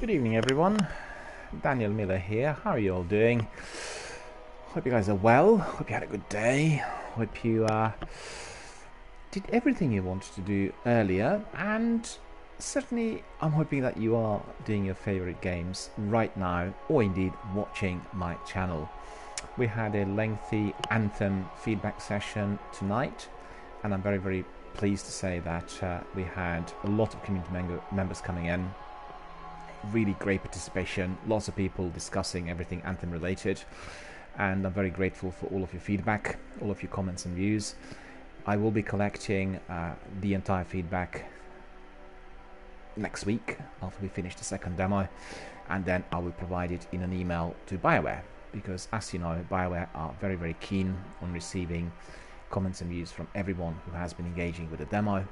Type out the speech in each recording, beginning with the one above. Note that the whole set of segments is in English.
Good evening, everyone. DRBMiller here. How are you all doing? Hope you guys are well. Hope you had a good day. Hope you did everything you wanted to do earlier, and certainly I'm hoping that you are doing your favorite games right now, or indeed watching my channel. We had a lengthy Anthem feedback session tonight, and I'm very pleased to say that we had a lot of community members coming in. Really great participation, lots of people discussing everything Anthem related, and I'm very grateful for all of your feedback, all of your comments and views. I will be collecting the entire feedback next week after we finish the second demo, and then I will provide it in an email to BioWare, because as you know, BioWare are very keen on receiving comments and views from everyone who has been engaging with the demo,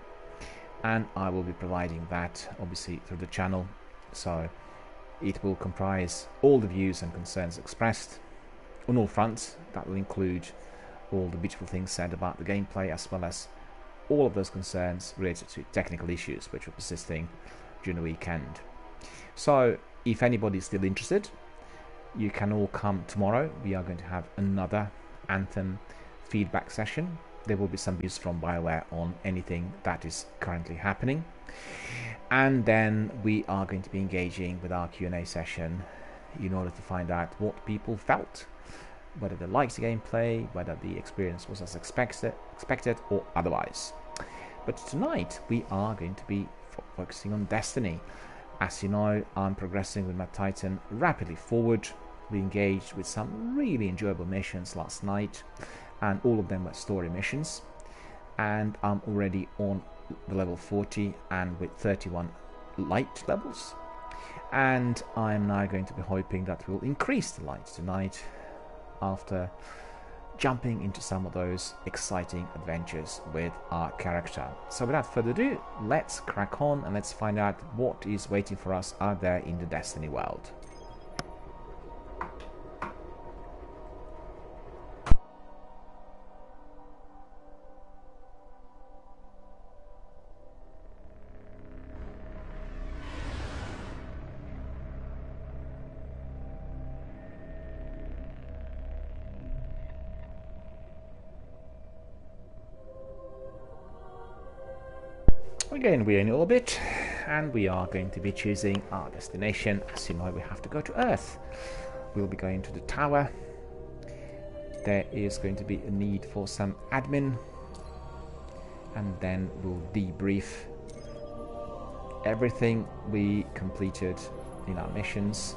and I will be providing that obviously through the channel. So it will comprise all the views and concerns expressed on all fronts. That will include all the beautiful things said about the gameplay, as well as all of those concerns related to technical issues which were persisting during the weekend. So if anybody is still interested, you can all come tomorrow. We are going to have another Anthem feedback session. There will be some views from BioWare on anything that is currently happening. And then we are going to be engaging with our Q&A session in order to find out what people felt, whether they liked the gameplay, whether the experience was as expected or otherwise. But tonight we are going to be focusing on Destiny. As you know, I'm progressing with my Titan rapidly forward. We engaged with some really enjoyable missions last night, and all of them were story missions, and I'm already on the level 40 and with 31 light levels, and I'm now going to be hoping that we'll increase the light tonight after jumping into some of those exciting adventures with our character. So without further ado, let's crack on and let's find out what is waiting for us out there in the Destiny world. Again, we're in orbit, and we are going to be choosing our destination. As you know, we have to go to Earth. We'll be going to the tower. There is going to be a need for some admin, and then we'll debrief everything we completed in our missions,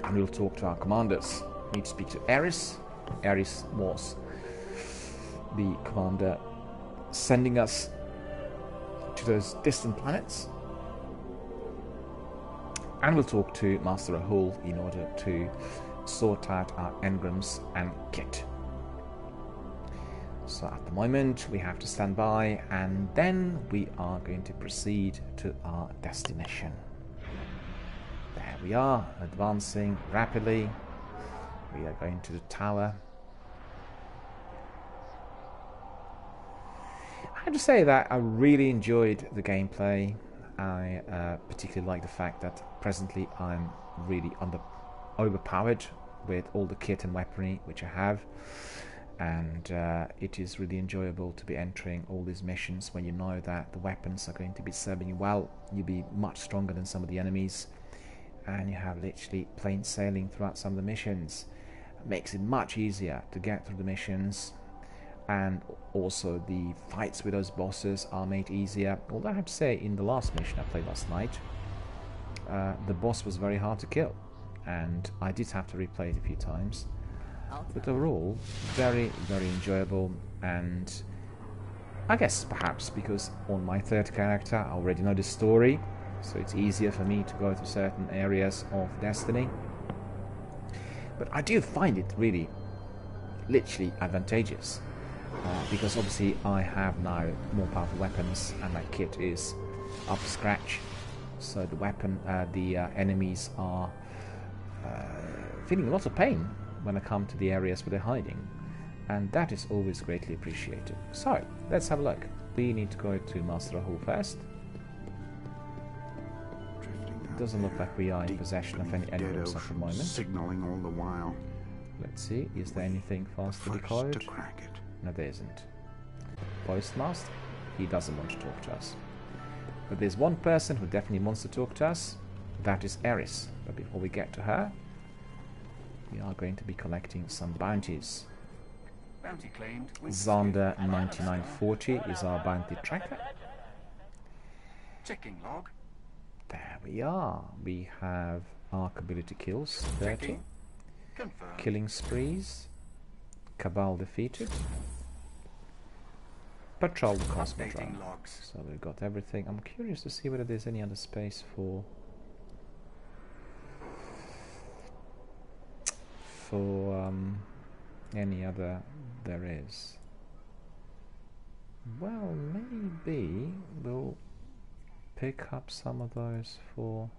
and we'll talk to our commanders. We need to speak to Ares. Ares was the commander sending us to those distant planets, and we'll talk to Master Rahul in order to sort out our engrams and kit. So at the moment we have to stand by, and then we are going to proceed to our destination. There we are, advancing rapidly. We are going to the tower. I have to say that I really enjoyed the gameplay. I particularly like the fact that presently I'm really overpowered with all the kit and weaponry which I have, and it is really enjoyable to be entering all these missions when you know that the weapons are going to be serving you well. You'll be much stronger than some of the enemies, and you have literally plain sailing throughout some of the missions. It makes it much easier to get through the missions, and also the fights with those bosses are made easier. Although I have to say, in the last mission I played last night, the boss was very hard to kill, and I did have to replay it a few times. But overall, very enjoyable, and I guess perhaps because on my third character I already know the story, so it's easier for me to go to certain areas of Destiny. But I do find it really, literally advantageous. Because obviously I have now more powerful weapons, and my kit is up to scratch, so the enemies are feeling a lot of pain when I come to the areas where they're hiding, and that is always greatly appreciated. So let's have a look. We need to go to Master Rahul first. doesn't look like we are in possession of any emblems at the moment. Signaling all the while. Let's see, is there anything for us to decode? To crack it. No, there isn't. Postmaster? He doesn't want to talk to us. But there's one person who definitely wants to talk to us. That is Eris. But before we get to her, we are going to be collecting some bounties. Bounty claimed. Zander 9940 is our bounty tracker. Checking log. There we are. We have arc ability kills 30. Checking. Confirmed. Killing sprees. Cabal defeated. Patrol the Cosmodrome. Updating logs. So we've got everything. I'm curious to see whether there's any other space for any other there is. Well, maybe we'll pick up some of those for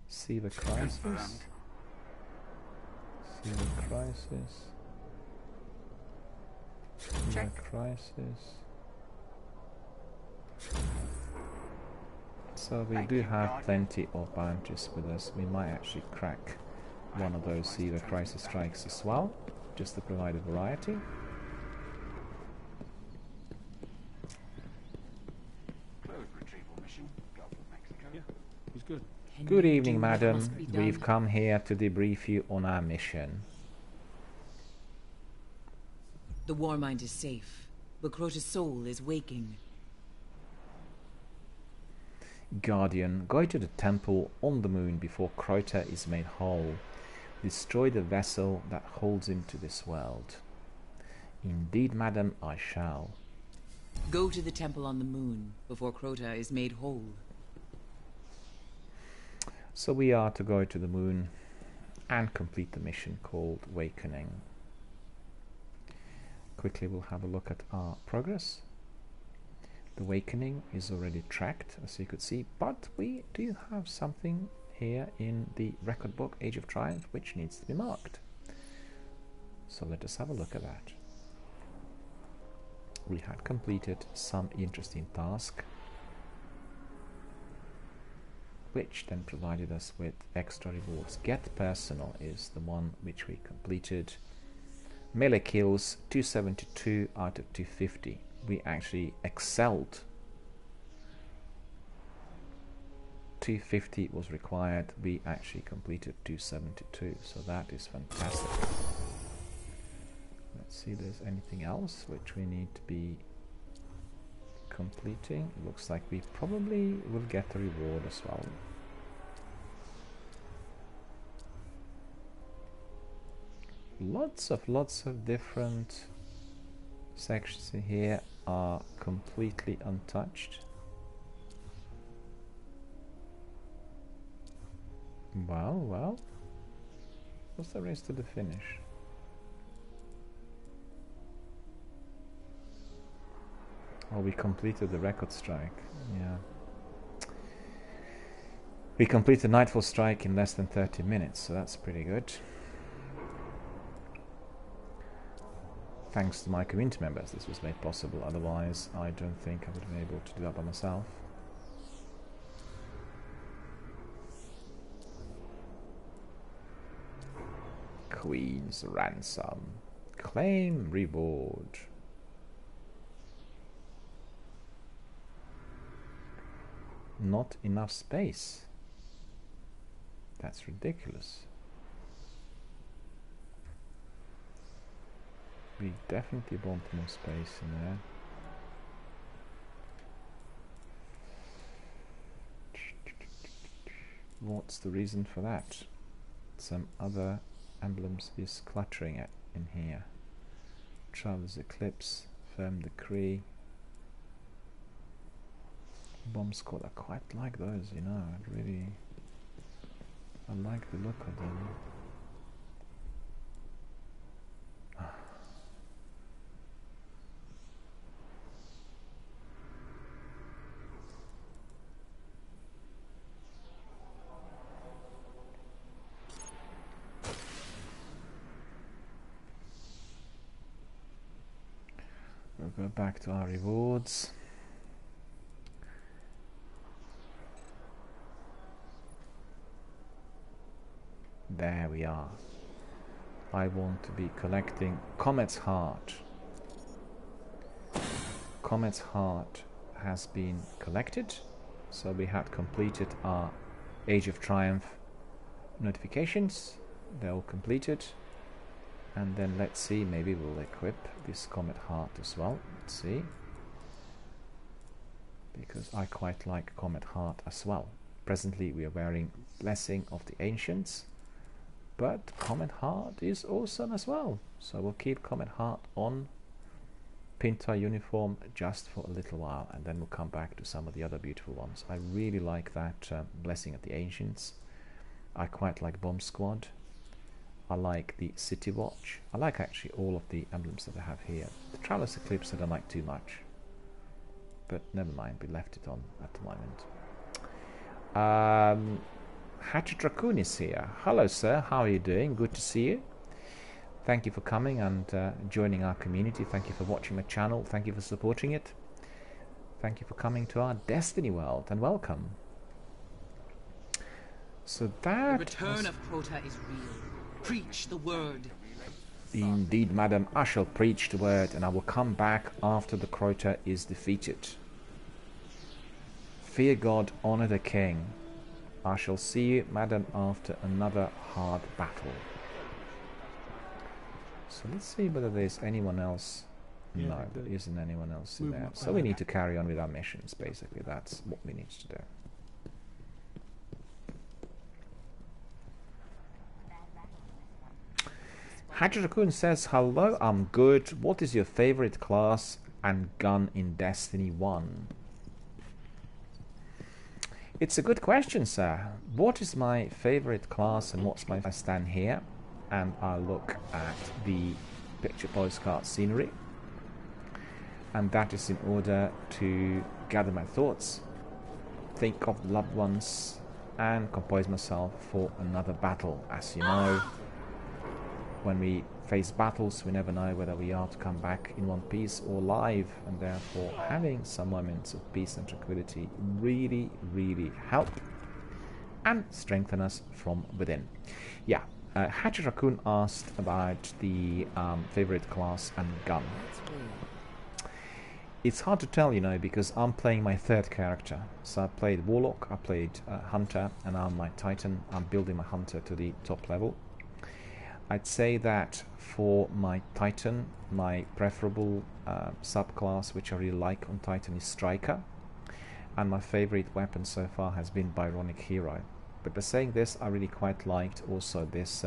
See the Crisis. See the Crisis. See the Crisis. So we do have plenty of bounties with us. We might actually crack one of those See the Crisis strikes as well, just to provide a variety. Good evening, madam. We've come here to debrief you on our mission. The Warmind is safe, but Crota's soul is waking. Guardian, go to the temple on the moon before Crota is made whole. Destroy the vessel that holds him to this world. Indeed, madam, I shall. Go to the temple on the moon before Crota is made whole. So we are to go to the moon and complete the mission called Awakening. Quickly we'll have a look at our progress. The Awakening is already tracked, as you could see, but we do have something here in the record book, Age of Triumph, which needs to be marked. So let us have a look at that. We had completed some interesting task, which then provided us with extra rewards. Get Personal is the one which we completed. Melee kills 272 out of 250. We actually excelled. 250 was required. We actually completed 272, so that is fantastic. Let's see if there's anything else which we need to be completing. Looks like we probably will get a reward as well. Lots of different sections in here are completely untouched. Well, what's the race to the finish? Oh, we completed the record strike. Yeah. We completed Nightfall Strike in less than 30 minutes, so that's pretty good. Thanks to my community members, this was made possible. Otherwise, I don't think I would have been able to do that by myself. Queen's Ransom. Claim reward. Not enough space. That's ridiculous. We definitely want more space in there. What's the reason for that? Some other emblems is cluttering it in here. Traveler's Eclipse, Firm Decree, Bomb Squad. I quite like those, you know. I like the look of them. We'll go back to our rewards. There we are. I want to be collecting Comet's Heart. Comet's Heart has been collected, so we had completed our Age of Triumph notifications. They're all completed, and then let's see, maybe we'll equip this Comet Heart as well. Let's see, because I quite like Comet Heart as well. Presently we are wearing Blessing of the Ancients, but Comet Heart is awesome as well, so we'll keep Comet Heart on Pinta uniform just for a little while, and then we'll come back to some of the other beautiful ones. I really like that Blessing of the Ancients. I quite like Bomb Squad. I like the City Watch. I like actually all of the emblems that I have here. The Traveler's Eclipse I don't like too much, but never mind, we left it on at the moment. Hatchet Raccoon is here. Hello sir, how are you doing? Good to see you. Thank you for coming and joining our community. Thank you for watching my channel. Thank you for supporting it. Thank you for coming to our Destiny world, and welcome. So that... The return of Crota is real. Preach the word. Indeed, madam, I shall preach the word, and I will come back after the Crota is defeated. Fear God, honor the king. I shall see you, madam, after another hard battle. So let's see whether there's anyone else. Yeah, no, there isn't anyone else in there. So we need to carry on with our missions, basically. That's what we need to do. Hatchet Raccoon says, hello, I'm good. What is your favorite class and gun in Destiny 1? It's a good question, sir. What is my favorite class and what's my... I stand here and I look at the picture postcard scenery, and that is in order to gather my thoughts, think of the loved ones, and compose myself for another battle. As you know, when we face battles, we never know whether we are to come back in one piece or live, and therefore having some moments of peace and tranquility really, really help and strengthen us from within. Yeah. Hatchet Raccoon asked about the favorite class and gun. It's hard to tell, you know, because I'm playing my third character. So I played Warlock, I played Hunter, and I'm my Titan. I'm building my Hunter to the top level. I'd say that for my Titan, my preferable subclass, which I really like on Titan, is Striker. And my favorite weapon so far has been Byronic Hero. But by saying this, I really quite liked also this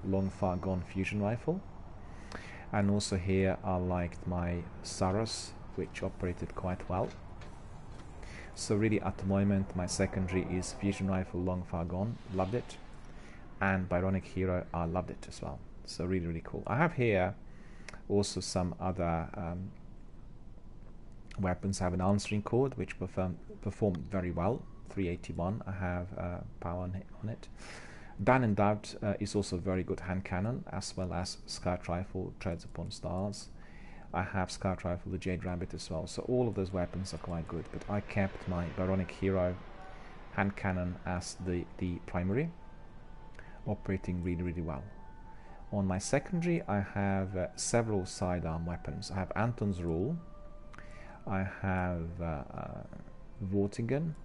Long Far Gone fusion rifle. And also here I liked my Saros, which operated quite well. So really at the moment my secondary is fusion rifle Long Far Gone, loved it. And Byronic Hero, I loved it as well. So really, really cool. I have here also some other weapons. I have an answering cord, which performed very well. 381, I have power on it. Dan and Doubt is also a very good hand cannon, as well as Scout Rifle, Treads Upon Stars. I have Scout Rifle, the Jade Rabbit as well. So all of those weapons are quite good, but I kept my Byronic Hero hand cannon as the primary, operating really, really well. On my secondary, I have several sidearm weapons. I have Anton's Rule, I have Vortigern,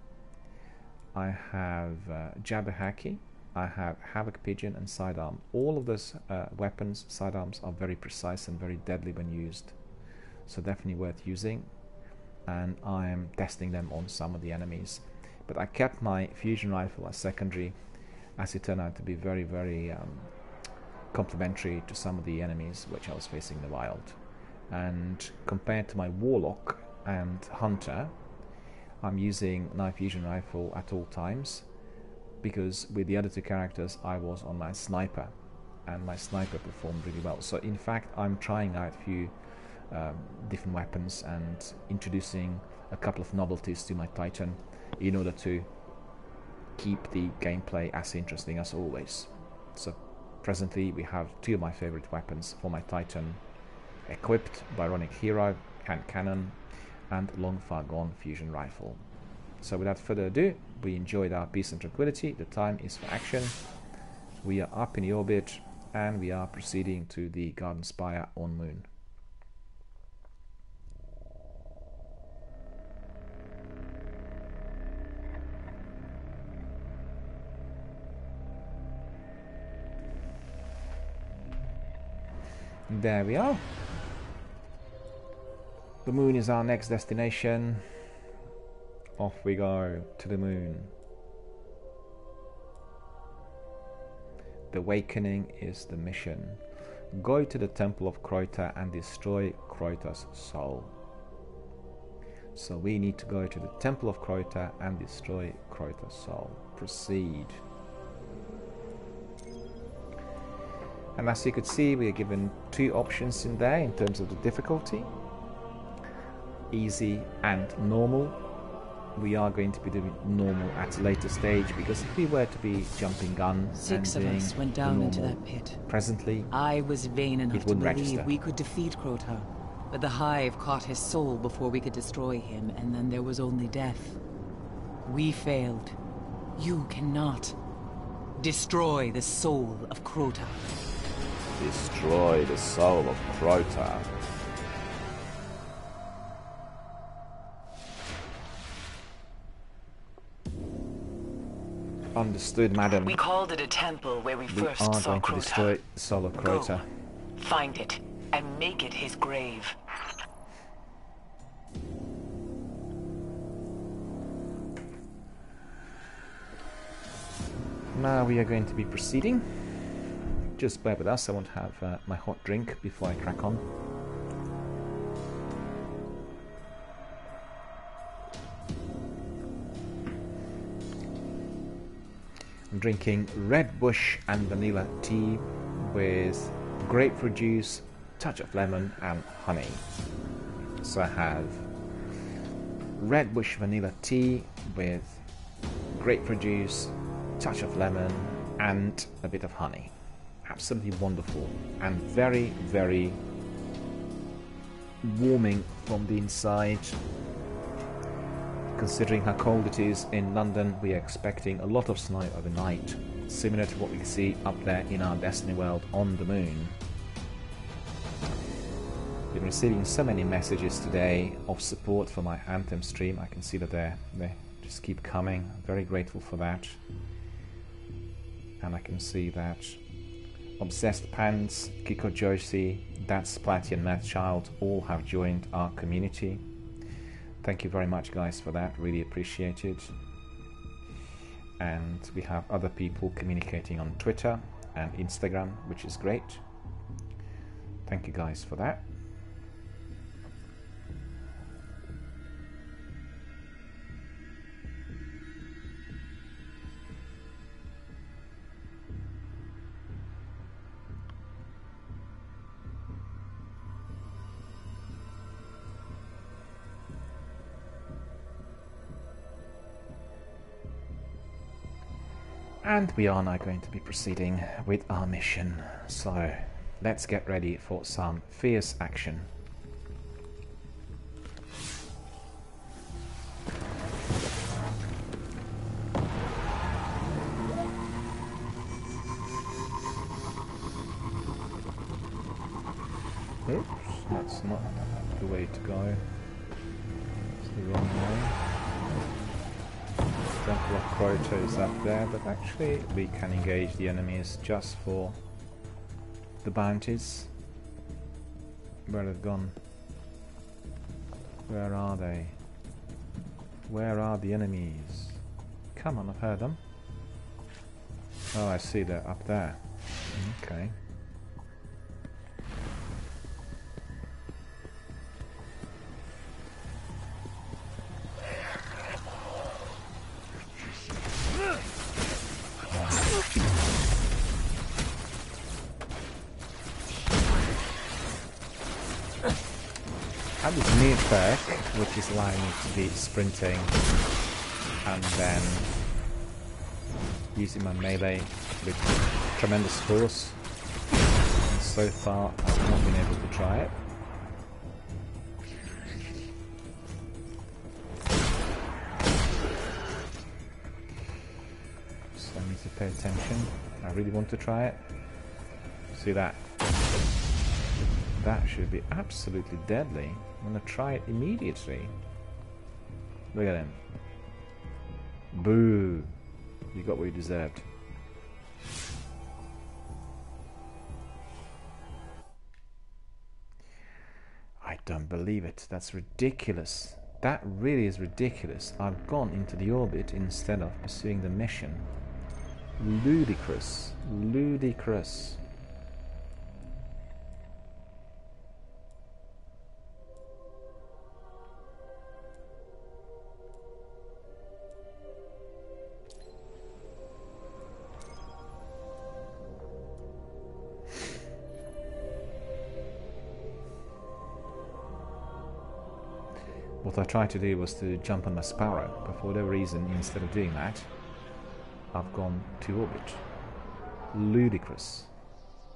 I have Jabberhacky, I have Havoc Pigeon and Sidearm. All of those weapons, sidearms, are very precise and very deadly when used. So definitely worth using. And I am testing them on some of the enemies. But I kept my fusion rifle as secondary, as it turned out to be very, very complementary to some of the enemies which I was facing in the wild. And compared to my Warlock and Hunter, I'm using Night Fusion Rifle at all times, because with the other two characters I was on my Sniper, and my Sniper performed really well. So in fact I'm trying out a few different weapons and introducing a couple of novelties to my Titan in order to keep the gameplay as interesting as always. So presently we have two of my favorite weapons for my Titan equipped: Byronic Hero, hand cannon, and Long Far Gone fusion rifle. So without further ado, we enjoyed our peace and tranquility. The time is for action, We are up in the orbit and we are proceeding to the Garden Spire on Moon. There we are. The moon is our next destination. Off we go to the moon. The awakening is the mission. Go to the Temple of Crota and destroy Crota's soul. So we need to go to the Temple of Crota and destroy Crota's soul. Proceed. And as you could see, we are given two options in there in terms of the difficulty. Easy and normal. We are going to be doing normal at a later stage, because if we were to be jumping gun Six and of doing us went down into that pit. presently, I was vain enough to wouldn't believe register. we could defeat Crota, but the Hive caught his soul before we could destroy him, and then there was only death. We failed. You cannot destroy the soul of Crota. destroy the soul of Crota. Understood, madam. We called it a temple where we We first are saw going to Crota. destroy the soul of Crota. Go. Find it and make it his grave. Now we are going to be proceeding. Just bear with us, I want to have my hot drink before I crack on. I'm drinking Red Bush and vanilla tea with grapefruit juice, touch of lemon and honey. So I have Red Bush vanilla tea with grapefruit juice, touch of lemon and a bit of honey. Absolutely wonderful and very, very warming from the inside. Considering how cold it is in London, we are expecting a lot of snow overnight, similar to what we see up there in our Destiny world on the moon. We've been receiving so many messages today of support for my Anthem stream. I can see that they just keep coming. I'm very grateful for that. And I can see that Obsessed Pants, Kiko Joshi, That's Splatty and Math Child all have joined our community. Thank you very much, guys, for that. Really appreciate it. And we have other people communicating on Twitter and Instagram, which is great. Thank you guys for that. And we are now going to be proceeding with our mission. So let's get ready for some fierce action. Oops, that's not the way to go. It's the wrong way. Temple of Crota is up there, but actually we can engage the enemies just for the bounties. Where have they gone? Where are they? Where are the enemies? Come on, I've heard them. Oh, I see, they're up there. Okay. I have this new perk, which is allowing me to be sprinting and then using my melee with tremendous force. And so far, I've not been able to try it. So I need to pay attention. I really want to try it. See that? That should be absolutely deadly. I'm gonna try it immediately. Look at him. Boo! You got what you deserved. I don't believe it. That's ridiculous. That really is ridiculous. I've gone into the orbit instead of pursuing the mission. Ludicrous. Ludicrous. What I tried to do was to jump on my Sparrow, but for whatever reason, instead of doing that, I've gone to orbit. Ludicrous.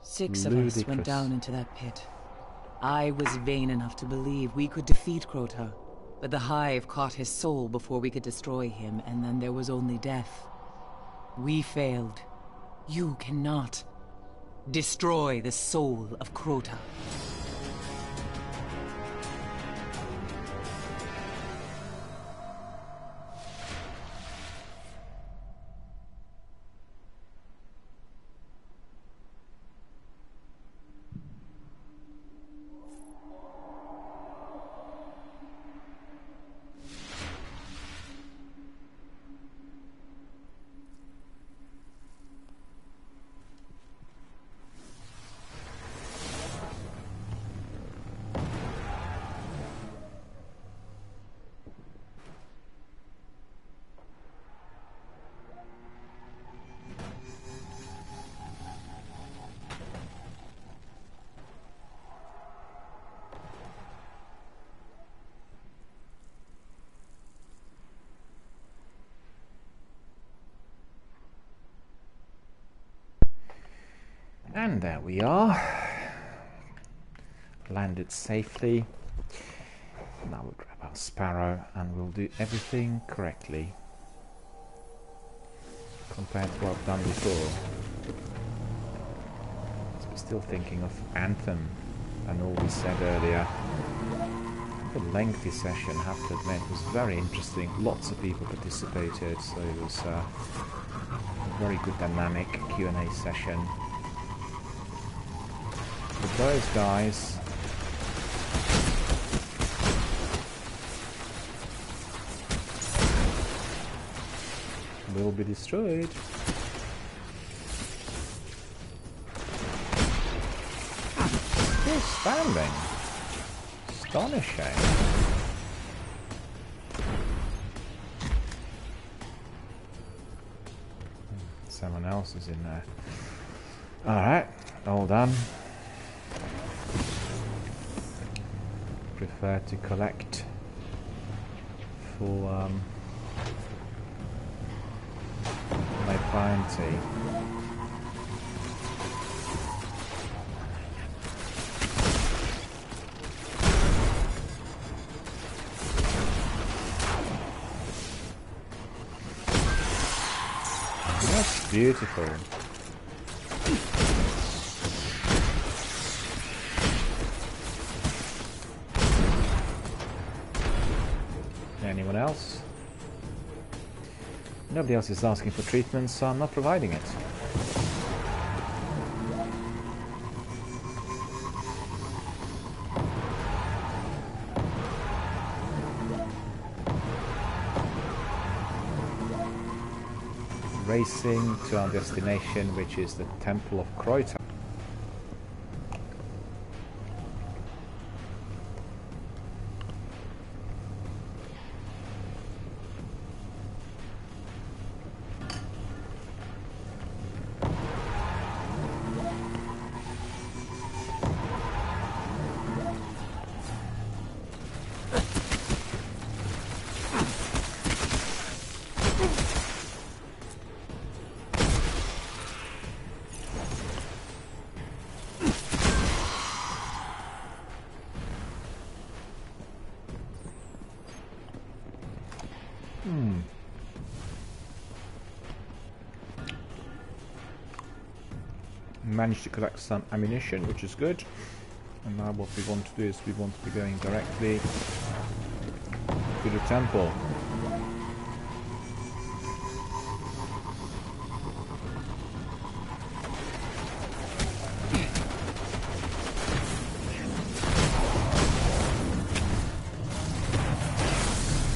6 of us went down into that pit. I was vain enough to believe we could defeat Crota, but the Hive caught his soul before we could destroy him, and then there was only death. We failed. You cannot destroy the soul of Crota. And there we are. Landed safely. Now we'll grab our Sparrow and we'll do everything correctly compared to what I've done before. So we're still thinking of Anthem and all we said earlier. A lengthy session, I have to admit. It was very interesting. Lots of people participated, so it was a very good dynamic Q&A session. But those guys will be destroyed. Still standing. Astonishing. Someone else is in there. Alright, all done. Prefer to collect for my bounty. That's beautiful. Anyone else? Nobody else is asking for treatment, so I'm not providing it. Racing to our destination, which is the Temple of Crota. managed to collect some ammunition, which is good. And now what we want to do is we want to be going directly to the temple.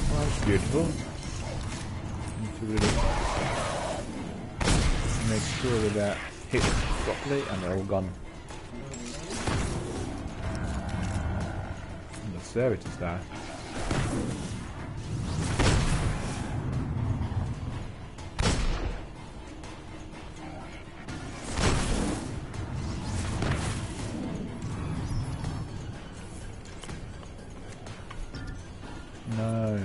Well, that's beautiful. Need to really make sure that they're hit properly and they're all gone. And the servitors there. No.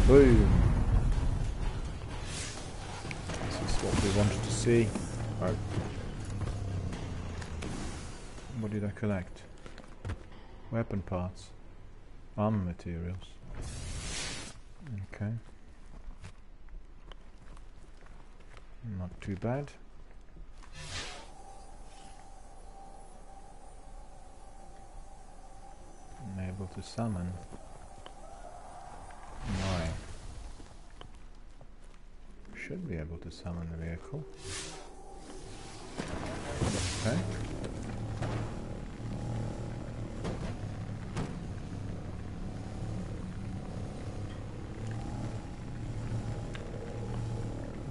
Boom. This is what we wanted to see. Oh. What did I collect? Weapon parts. Armor materials. Okay. Not too bad. I'm able to summon. Why? Should be able to summon the vehicle. Okay.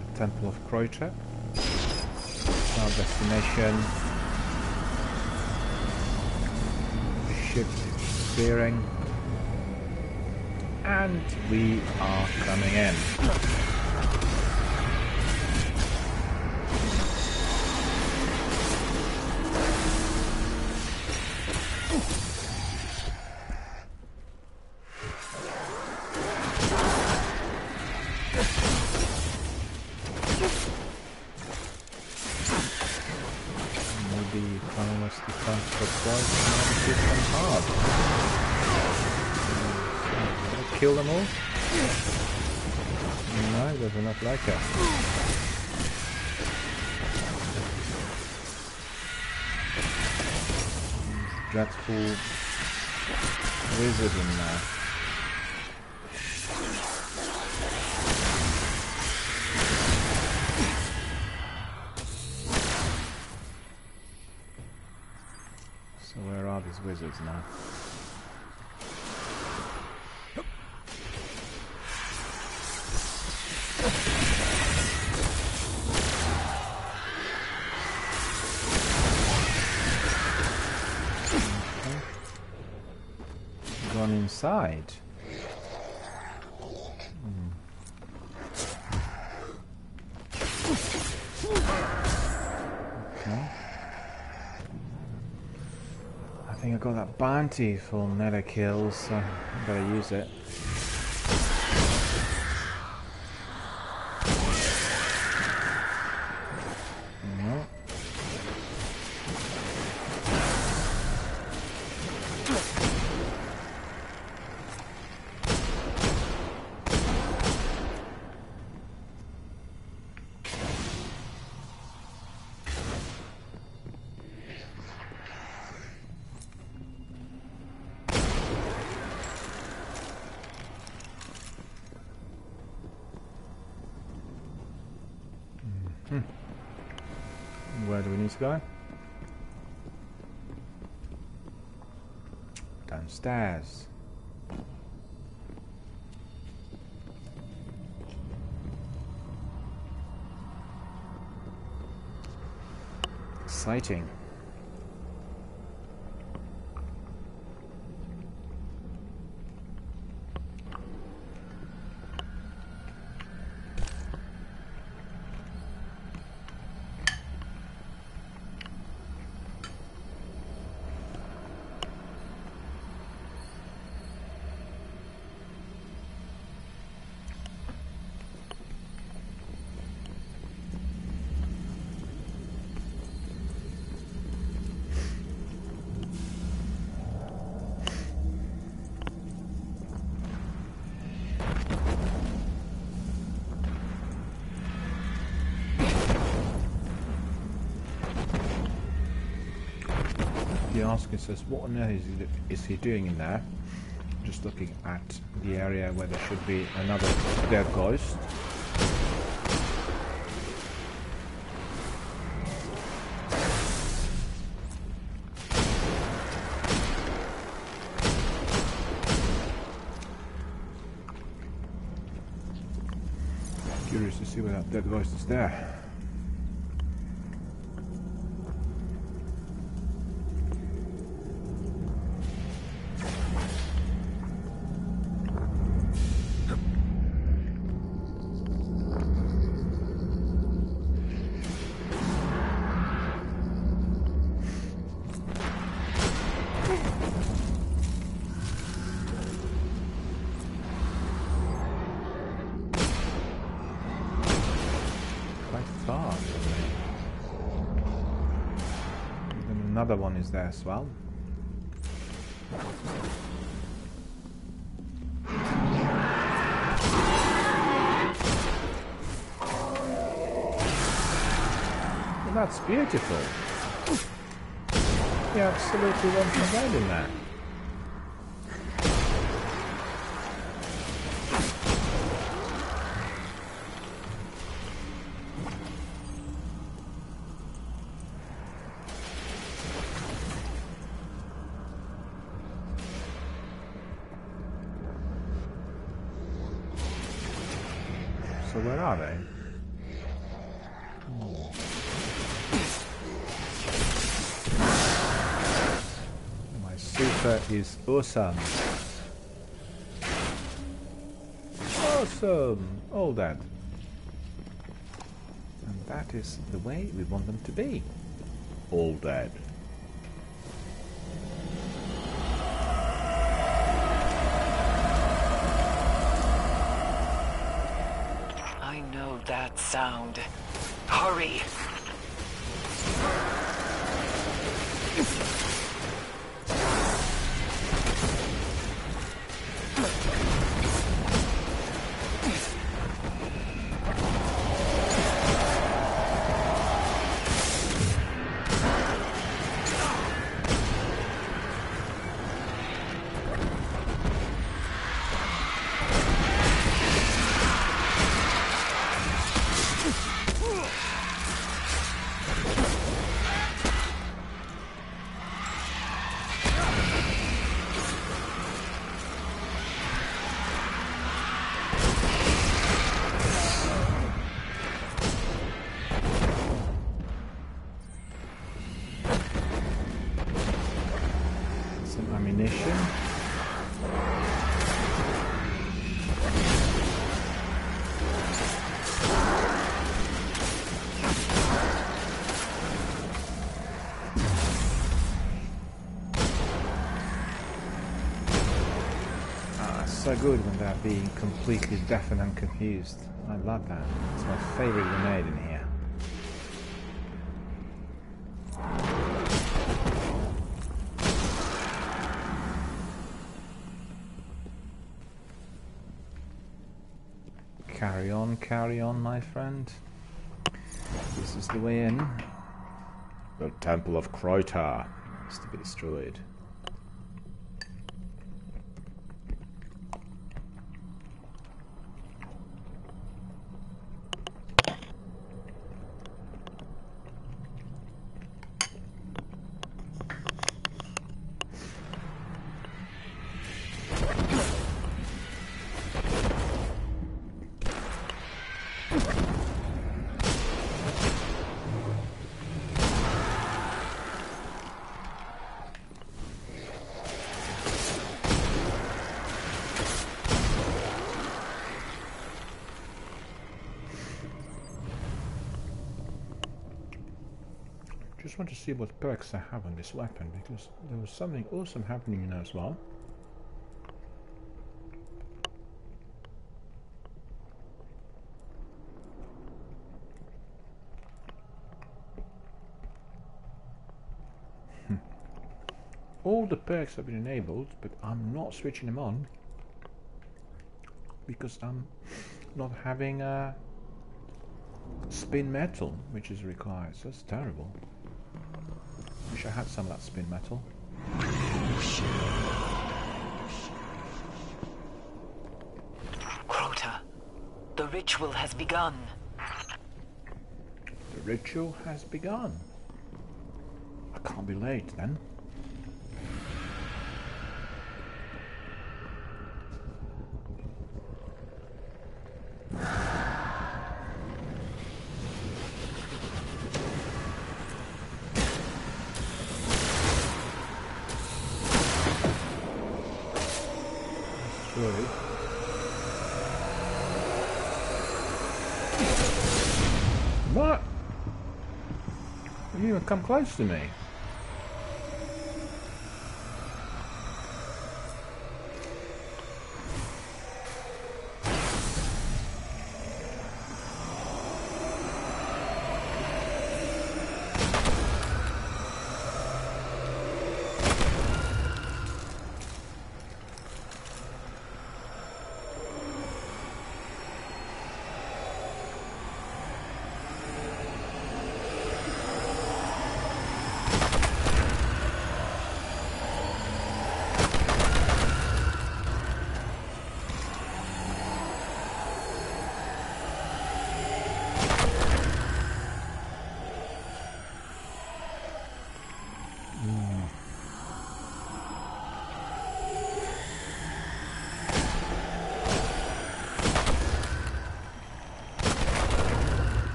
The Temple of Croytrap. Our destination. Shift steering. And we are coming in. Maybe telling us to transfer twice and hit them hard. Kill them all? No, there's enough like it. Dreadful wizard in there. So where are these wizards now? Gone inside. Okay. I think I got that bounty for meta kills, so I better use it. No. Where do we need to go? Downstairs. Exciting. The asking says, what on earth is he doing in there? Just looking at the area where there should be another dead ghost. Curious to see where that dead ghost is there. Another one is there as well. Well, that's beautiful. You absolutely want to ride in there. So where are they? My super is awesome. Awesome! All dead. And that is the way we want them to be. All dead. That sound. Hurry! So good when they're being completely deafened and confused. I love that. It's my favourite grenade in here. Carry on, my friend. This is the way in. The Temple of Croita is to be destroyed. Just want to see what perks I have on this weapon, because there was something awesome happening in there as well. All the perks have been enabled, but I'm not switching them on because I'm not having spin metal, which is required. So that's terrible. Wish I had some of that spin metal. Crota, the ritual has begun. The ritual has begun. I can't be late then. What? You didn't even come close to me.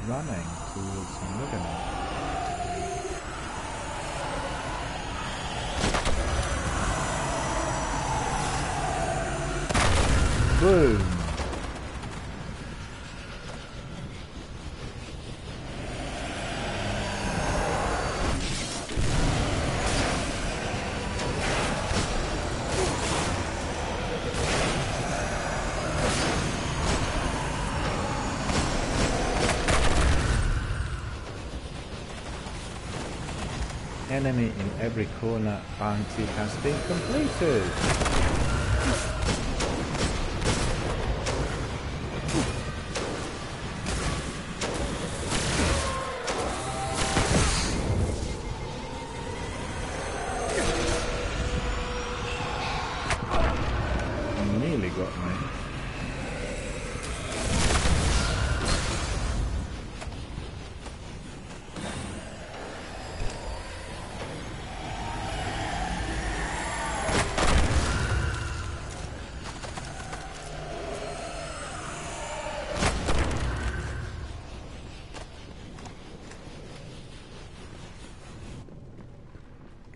Running towards him, look at him. Boom! Enemy in every corner bounty has been completed. Nearly got me.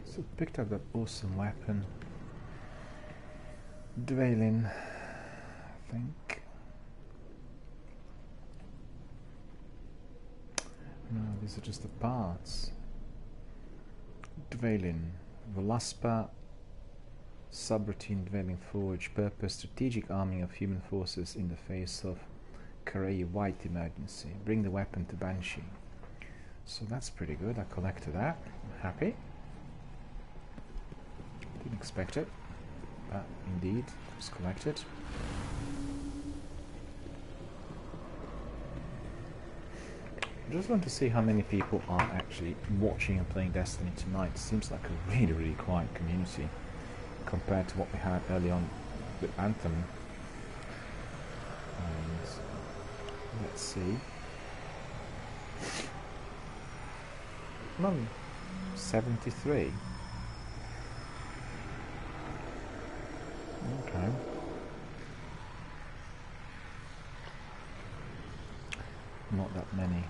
So picked up that awesome weapon. Dwelling, I think. No, these are just the parts. Dwelling, Velaspa, subroutine dwelling forge, purpose strategic arming of human forces in the face of Karei White emergency. Bring the weapon to Banshee. So that's pretty good. I collected that. I'm happy. Didn't expect it, but indeed it was collected. I just want to see how many people are actually watching and playing Destiny tonight. Seems like a really quiet community compared to what we had early on with Anthem. And let's see. 73. Okay. Not that many.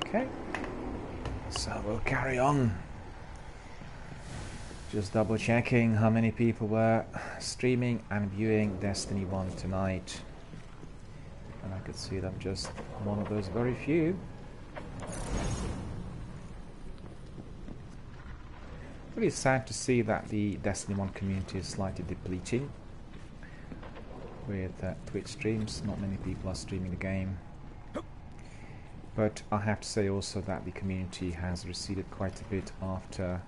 Okay. So we'll carry on. Just double checking how many people were streaming and viewing Destiny 1 tonight. And I could see that I'm just one of those very few. Really sad to see that the Destiny 1 community is slightly depleting with Twitch streams. Not many people are streaming the game, but I have to say also that the community has receded quite a bit after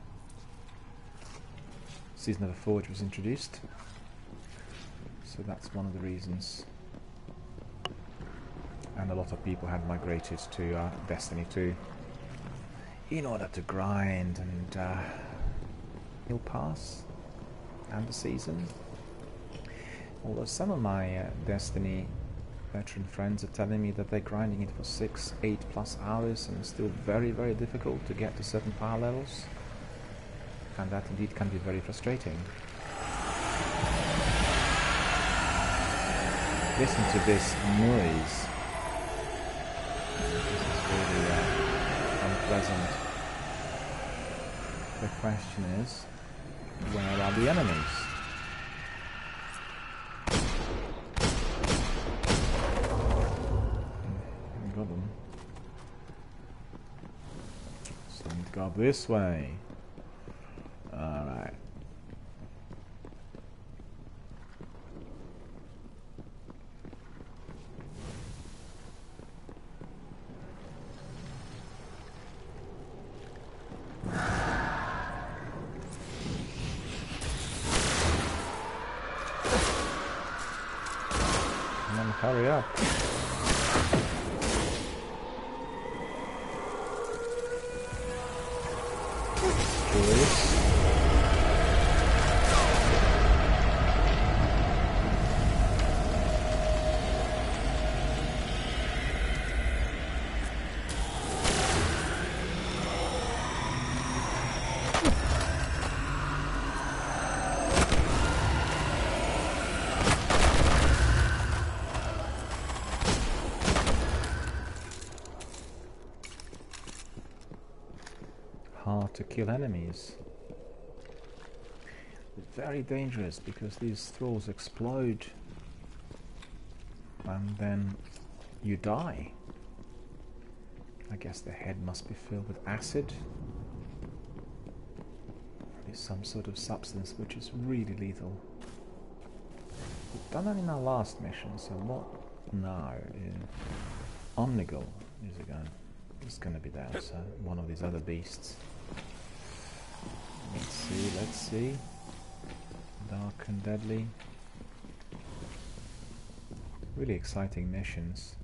Season of the Forge was introduced. So that's one of the reasons. And a lot of people had migrated to Destiny 2 in order to grind and he'll pass and the season. Although some of my Destiny veteran friends are telling me that they're grinding it for 6-8+ hours and it's still very, very difficult to get to certain power levels. And that indeed can be very frustrating. Listen to this noise. This is really unpleasant. The question is, where are the enemies? Got them. So I need to go up this way. Alright. Come on, hurry up. Hard to kill enemies. Very dangerous because these thralls explode and then you die. I guess the head must be filled with acid. There's some sort of substance which is really lethal. We've done that in our last mission, so what now? Omnigul is again. It's gonna be that, so one of these other beasts. Let's see. Dark and deadly. Really exciting missions.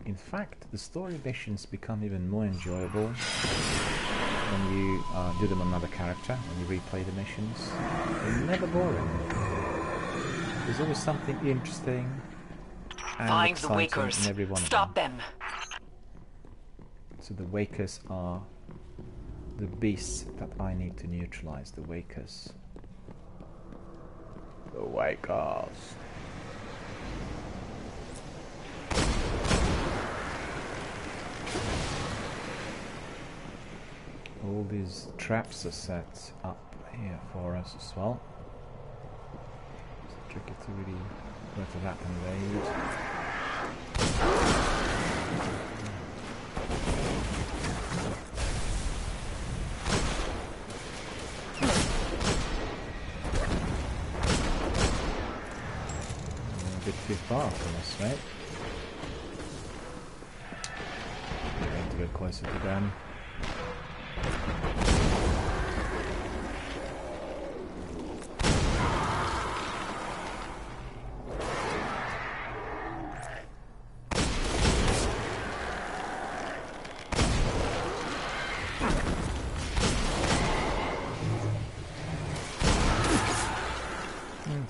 In fact, the story missions become even more enjoyable when you do them on another character, when you replay the missions. They're never boring. There's always something interesting and Find the exciting Wakers. in every one Stop of them. them. So the Wakers are the beasts that I need to neutralize. The Wakers. The Wakers. All these traps are set up here for us as well. It's tricky to really go to that and raid. A bit too far from us, right? We need to get closer to them.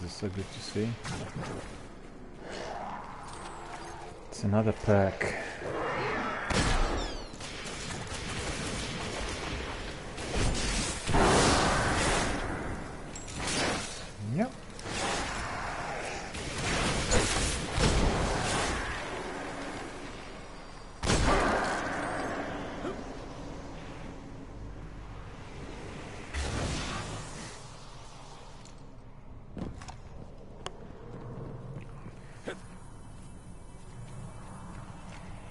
This is so good to see. It's another perk. Yep.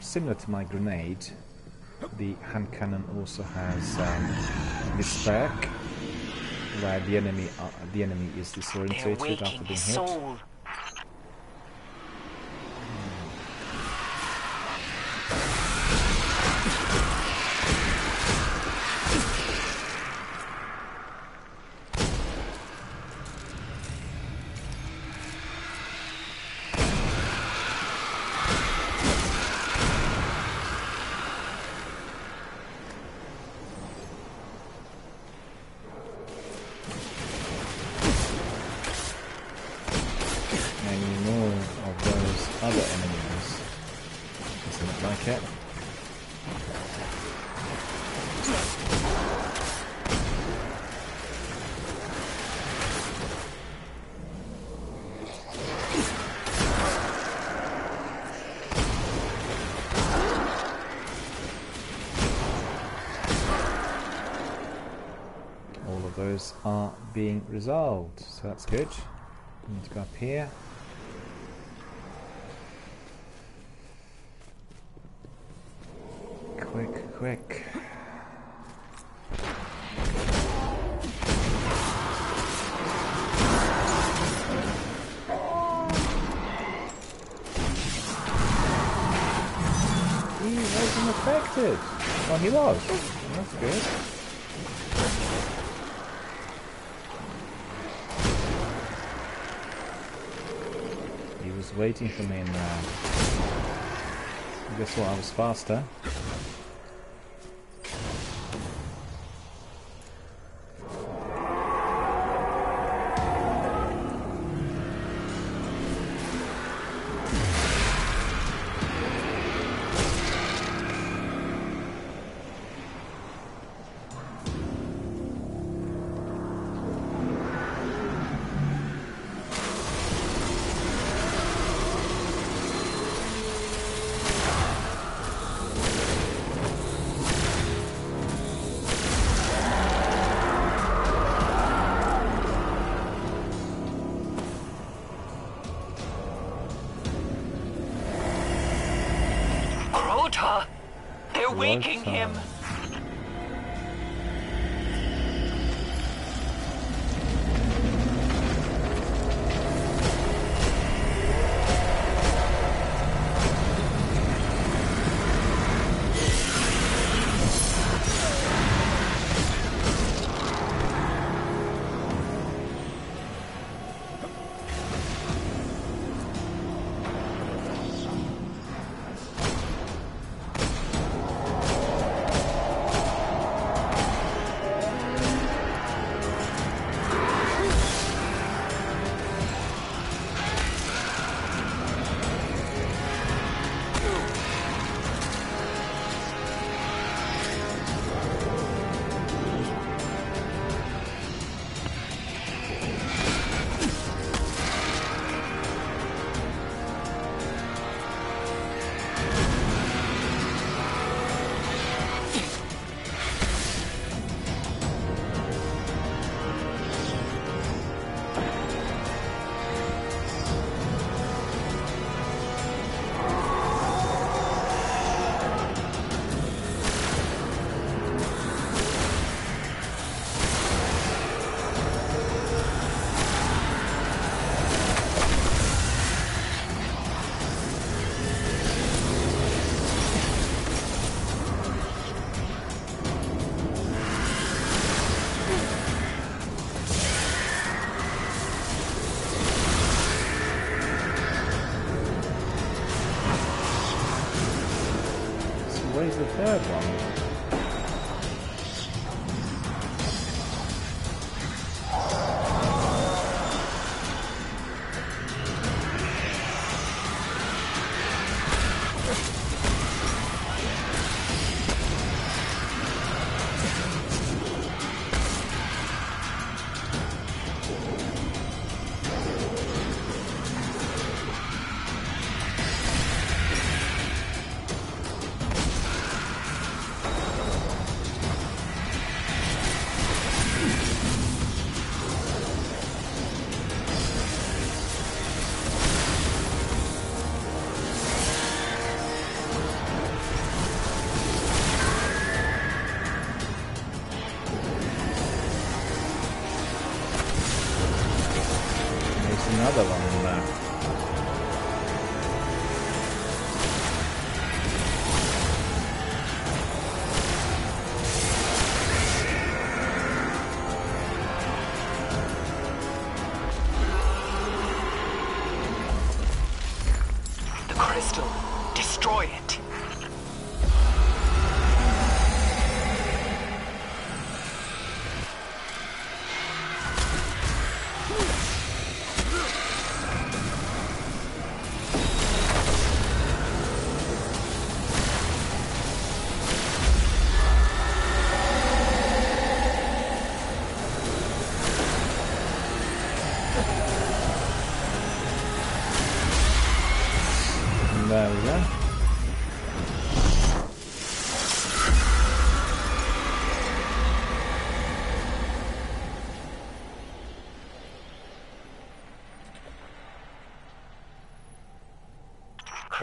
Similar to my grenade, the hand cannon also has this perk where the enemy is disorientated after being hit. Soul. Those are being resolved, so that's good. Need to go up here. Quick. He wasn't affected. Oh, he was. That's good. Waiting for me in there. Guess what? I was faster. They're waking him. Where's the third one?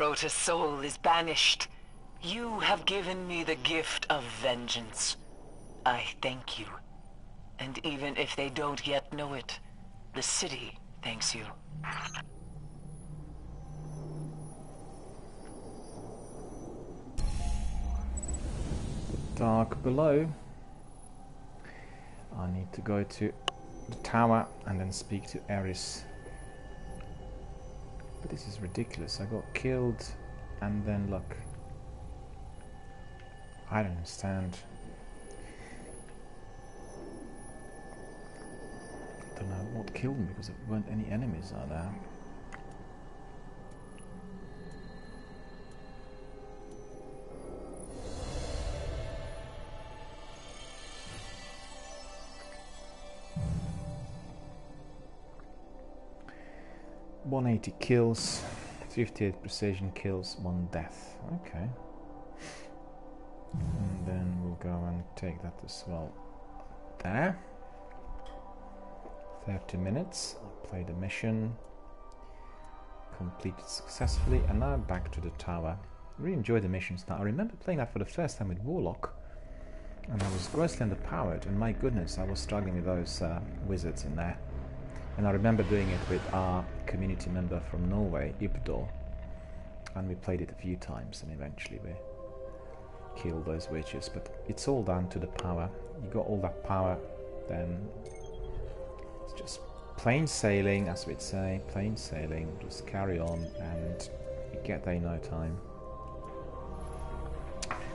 Crota's soul is banished. You have given me the gift of vengeance. I thank you. And even if they don't yet know it, the city thanks you. Dark below. I need to go to the tower and then speak to Eris. But this is ridiculous. I got killed and then look. I don't understand. I don't know what killed me because there weren't any enemies out there. .180 kills, 58 precision kills, 1 death. Okay. And then we'll go and take that as well. There. 30 minutes. I'll play the mission. Completed successfully. And now back to the tower. Really enjoy the missions now. I remember playing that for the first time with Warlock. And I was grossly underpowered. And my goodness, I was struggling with those wizards in there. And I remember doing it with our community member from Norway, Ipdor. And we played it a few times and eventually we killed those witches. But it's all down to the power. You got all that power, then it's just plain sailing, as we'd say. Plain sailing, just carry on and you get there in no time.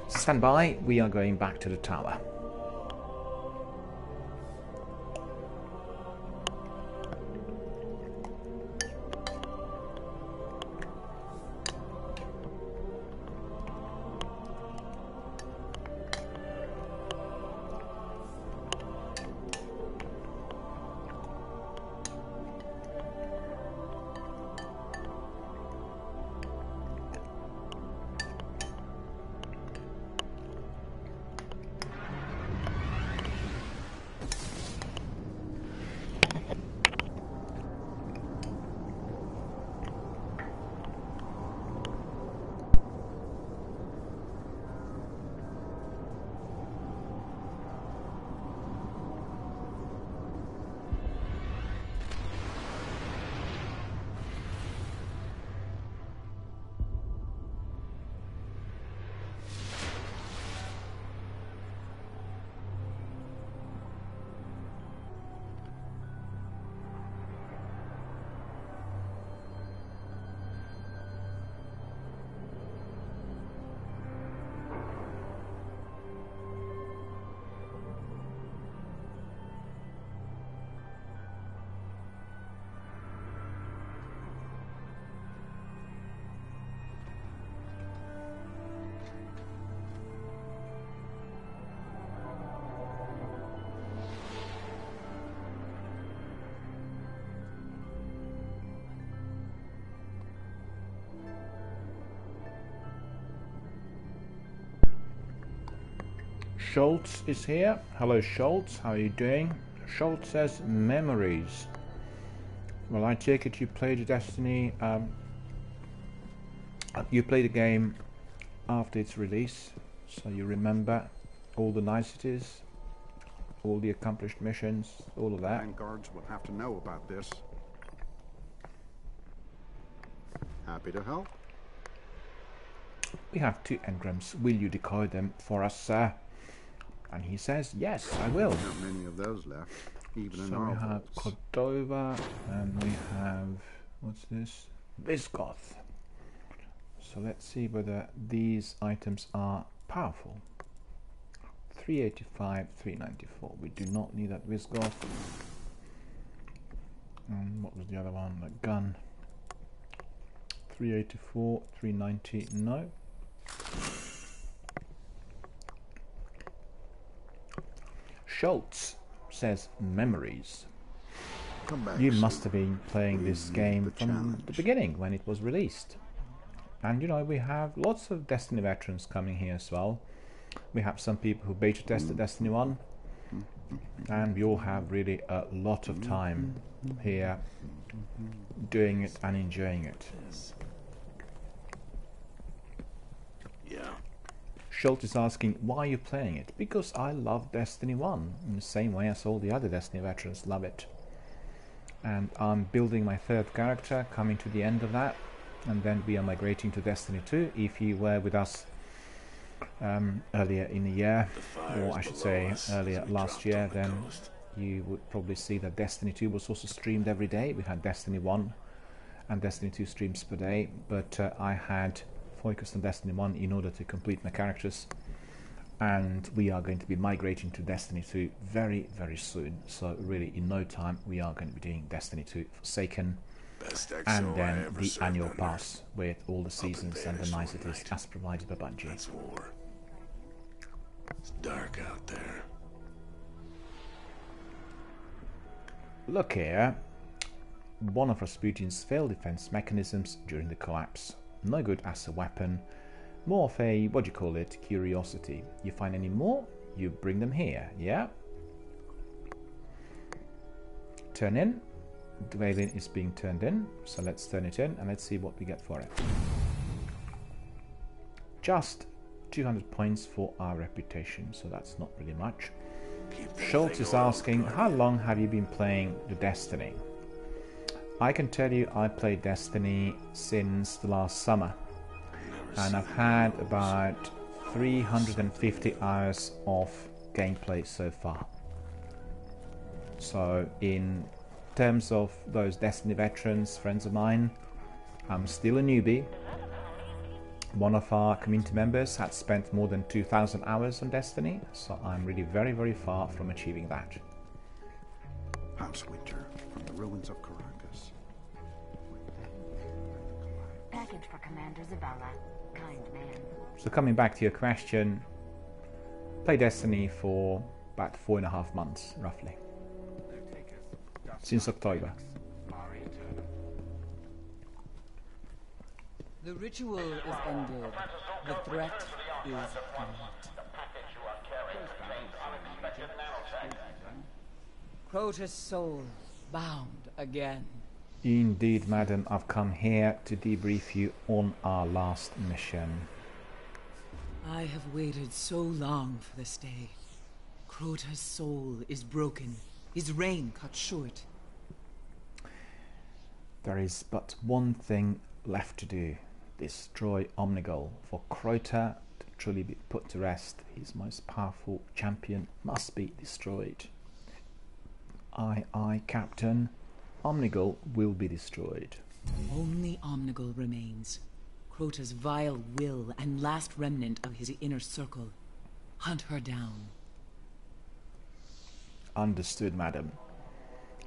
Stand by, we are going back to the tower. Schultz is here. Hello Schultz, how are you doing? Schultz says memories. Well, I take it you played Destiny, you played the game after its release, so you remember all the niceties, all the accomplished missions, all of that. Vanguards will have to know about this. Happy to help. We have 2 engrams. Will you decoy them for us, sir? And he says, yes, I will. Not many of those left, even in so our we have vaults. Cordova, and we have, what's this? Visigoth. So let's see whether these items are powerful. 385, 394. We do not need that Visigoth. And what was the other one? The gun. 384, 390, no. Schultz says memories. Come back You soon. must have been playing We this need game the from challenge. the beginning when it was released. And you know, we have lots of Destiny veterans coming here as well. We have some people who beta tested Destiny 1. And we all have really a lot of time here doing it and enjoying it. Schultz is asking, why are you playing it? Because I love Destiny 1, in the same way as all the other Destiny veterans love it. And I'm building my third character, coming to the end of that, and then we are migrating to Destiny 2. If you were with us earlier in the year, or I should say earlier last year, then you would probably see that Destiny 2 was also streamed every day. We had Destiny 1 and Destiny 2 streams per day, but I had focused on Destiny 1 in order to complete my characters, and we are going to be migrating to Destiny 2 very, very soon. So really in no time we are going to be doing Destiny 2 Forsaken, and then the annual pass with all the seasons and the niceties as provided by Bungie. That's war. It's dark out there. Look here, one of Rasputin's failed defense mechanisms during the collapse. No good as a weapon, more of a, what do you call it, curiosity. You find any more, you bring them here, yeah? Turn in. Dwayne is being turned in, so let's turn it in and let's see what we get for it. Just 200 points for our reputation, so that's not really much. Schultz is asking, how long have you been playing the Destiny? I can tell you I played Destiny since the last summer, and I've had about 350 hours of gameplay so far. So in terms of those Destiny veterans, friends of mine, I'm still a newbie. One of our community members had spent more than 2,000 hours on Destiny, so I'm really very, very far from achieving that. House Winter from the ruins of Caracas. Package for Commander Zavala. Kind man. So coming back to your question, play Destiny for about 4.5 months, roughly. Since October. The ritual is ended. The threat is not. Crota's soul bound again. Indeed, madam, I've come here to debrief you on our last mission. I have waited so long for this day. Crota's soul is broken, his reign cut short. There is but one thing left to do. Destroy Omnigul. For Crota to truly be put to rest, his most powerful champion must be destroyed. Aye, aye, Captain. Omnigul will be destroyed. Only Omnigul remains. Crota's vile will and last remnant of his inner circle. Hunt her down. Understood, madam.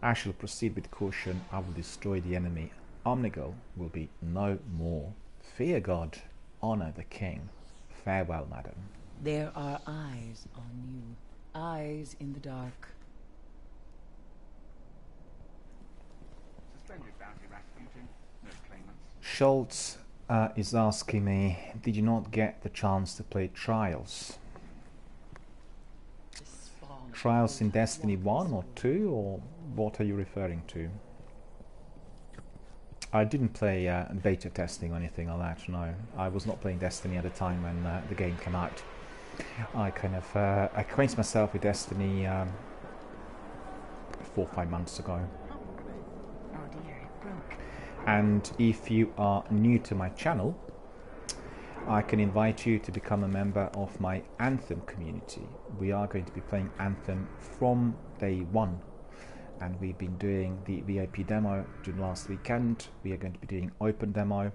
I shall proceed with caution. I will destroy the enemy. Omnigul will be no more. Fear God, honor the king. Farewell, madam. There are eyes on you. Eyes in the dark. Suspended bounty Rasputin. No claimants. Schultz is asking me, did you not get the chance to play Trials? Trials in Destiny 1 or 2, or what are you referring to? I didn't play beta testing or anything like that, no. I was not playing Destiny at the time when the game came out. I kind of acquainted myself with Destiny 4 or 5 months ago. Oh dear, it broke. And if you are new to my channel, I can invite you to become a member of my Anthem community. We are going to be playing Anthem from day one. And we've been doing the VIP demo during last weekend. We are going to be doing open demo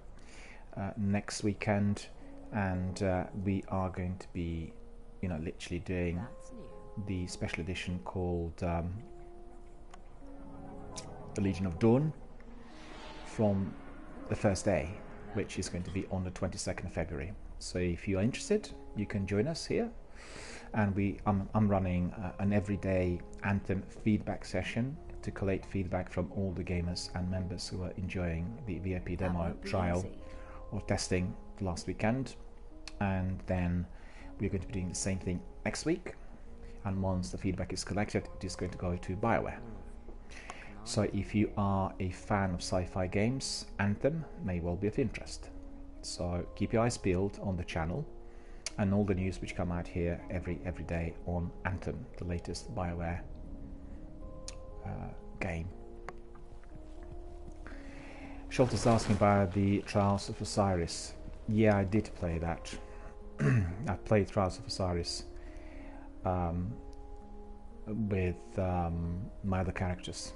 next weekend, and we are going to be, literally doing the special edition called the Legion of Dawn from the first day, which is going to be on the 22nd of February. So if you are interested, you can join us here. And I'm running an everyday Anthem feedback session to collate feedback from all the gamers and members who are enjoying the VIP demo trial or testing last weekend. And then we're going to be doing the same thing next week. And once the feedback is collected, it is going to go to BioWare. So if you are a fan of sci-fi games, Anthem may well be of interest. So keep your eyes peeled on the channel. and all the news which come out here every day on Anthem, the latest BioWare game. Schultz is asking about the Trials of Osiris. Yeah, I did play that. I played Trials of Osiris with my other characters,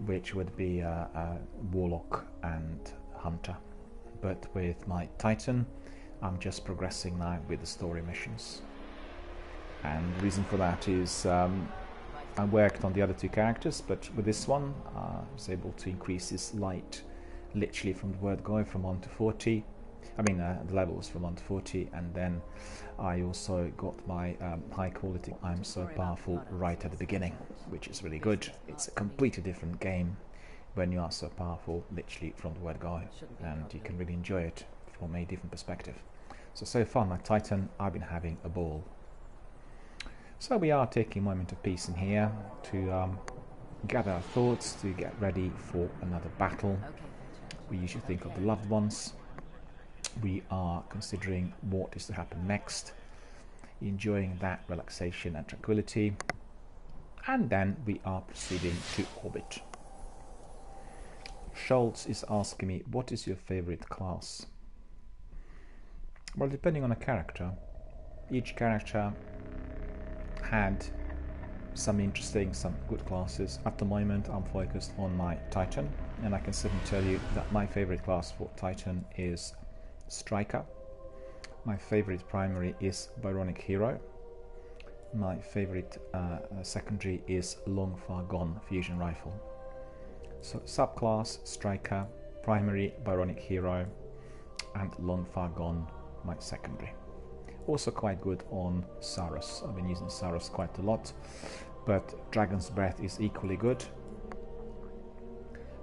which would be Warlock and Hunter. But with my Titan, I'm just progressing now with the story missions. And the reason for that is I worked on the other two characters, but with this one I was able to increase his light literally from the word go from 1 to 40. I mean the levels from 1 to 40, and then I also got my high quality I'm so powerful right at the beginning, which is really good. It's a completely different game when you are so powerful literally from the word go, and you can really enjoy it from a different perspective. So far my Titan, I've been having a ball. So we are taking a moment of peace in here to gather our thoughts, to get ready for another battle. We usually think of the loved ones. We are considering what is to happen next, enjoying that relaxation and tranquility, and then we are proceeding to orbit. Schultz is asking me, what is your favorite class? Well, depending on a character, each character had some interesting, some good classes. At the moment I'm focused on my Titan, and I can certainly tell you that my favorite class for Titan is Striker. My favorite primary is Byronic Hero. My favorite secondary is Long Far Gone Fusion Rifle. So subclass Striker, primary Byronic Hero, and Long Far Gone my secondary. Also quite good on Saros. I've been using Saros quite a lot, but Dragon's Breath is equally good.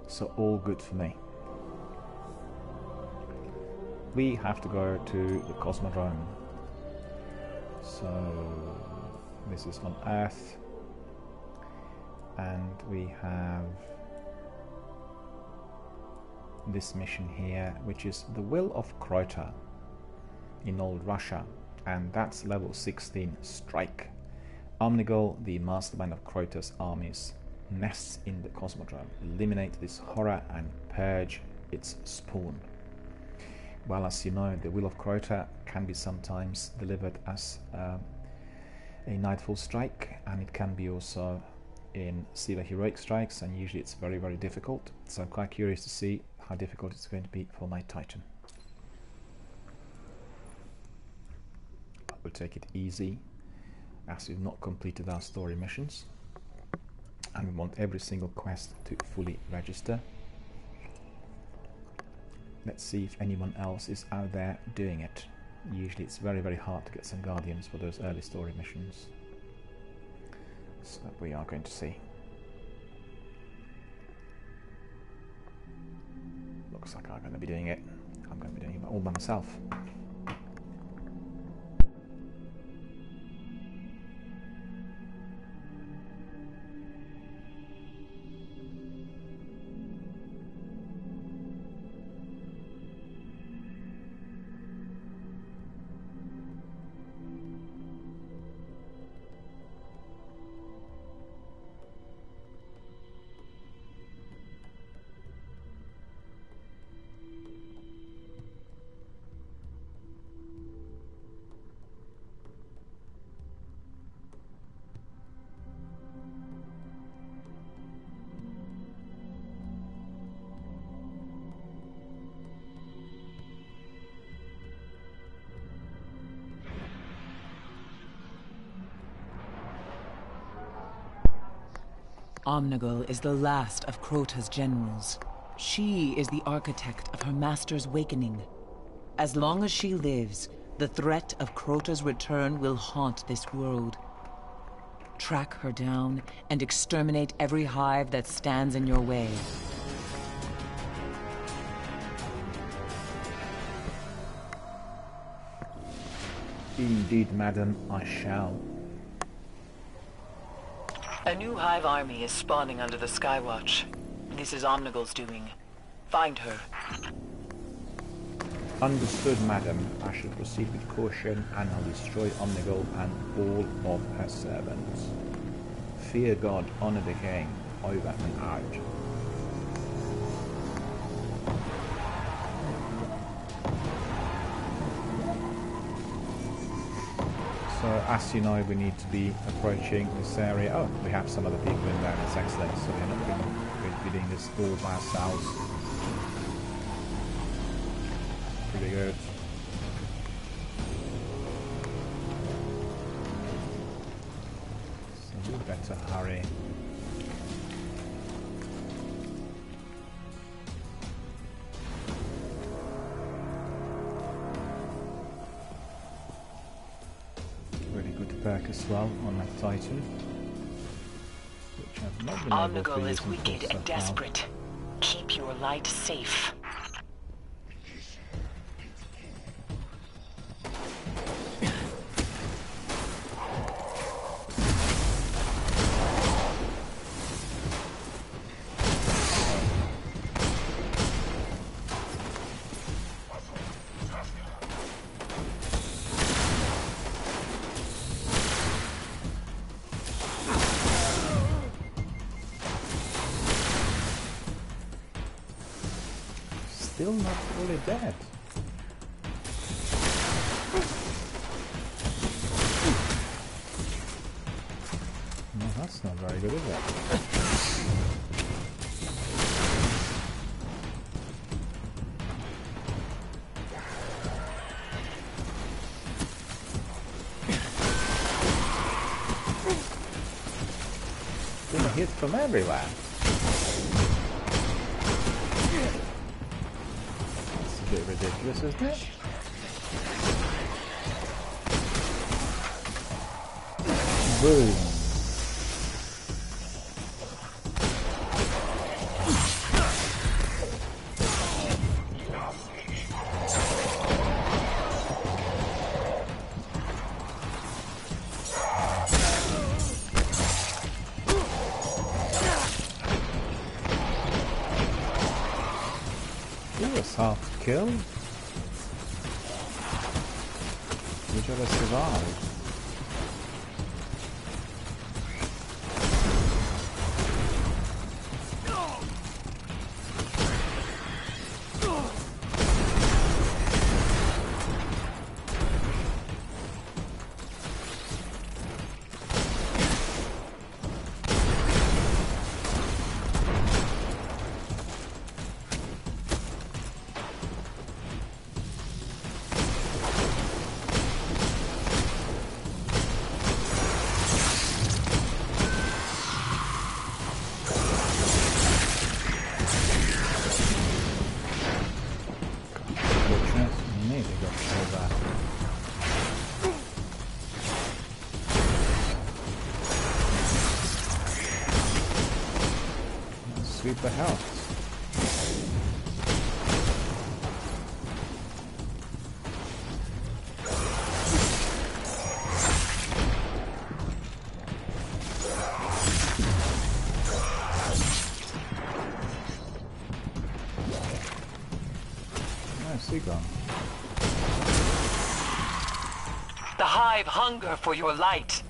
So all good for me. We have to go to the Cosmodrome. So this is on Earth, and we have this mission here, which is the Will of Crota in Old Russia, and that's level 16 strike. Omnigul, the mastermind of Crota's armies, nests in the Cosmodrome. Eliminate this horror and purge its spawn. Well, as you know, the Will of Crota can be sometimes delivered as a Nightfall strike, and it can be also in Siva Heroic strikes, and usually it's very, very difficult. So I'm quite curious to see how difficult it's going to be for my Titan. We'll take it easy, as we've not completed our story missions, and we want every single quest to fully register. Let's see if anyone else is out there doing it. Usually it's very, very hard to get some Guardians for those early story missions. So we are going to see. Looks like I'm going to be doing it. I'm going to be doing it all by myself. Omnigul is the last of Crota's generals. She is the architect of her master's awakening. As long as she lives, the threat of Crota's return will haunt this world. Track her down and exterminate every hive that stands in your way. Indeed, madam, I shall. A new hive army is spawning under the Skywatch. This is Omnigul's doing. Find her. Understood, madam. I shall proceed with caution, and I'll destroy Omnigul and all of her servants. Fear God, honor the king. Over and out. So, as you know, we need to be approaching this area. Oh, we have some other people in there. That's excellent. So we're not going to be doing this all by ourselves. Pretty good. So we better hurry. Really good perk as well on that Titan, which I've not been able to Omnigul use is wicked and desperate. Keep your light safe. Still not fully dead. No, that's not very good, is it? Been hit from everywhere. Bit ridiculous, isn't it? Boom. He was half killed. Which of us survived? Super health. Nicely gone. The Hive hunger for your light.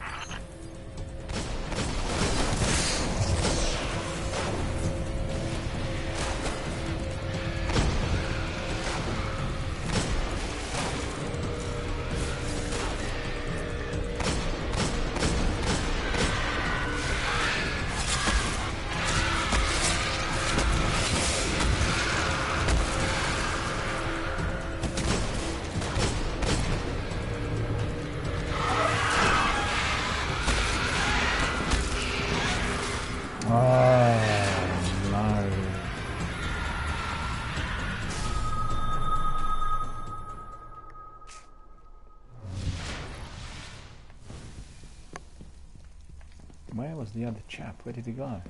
Where was the other chap? Where did he go?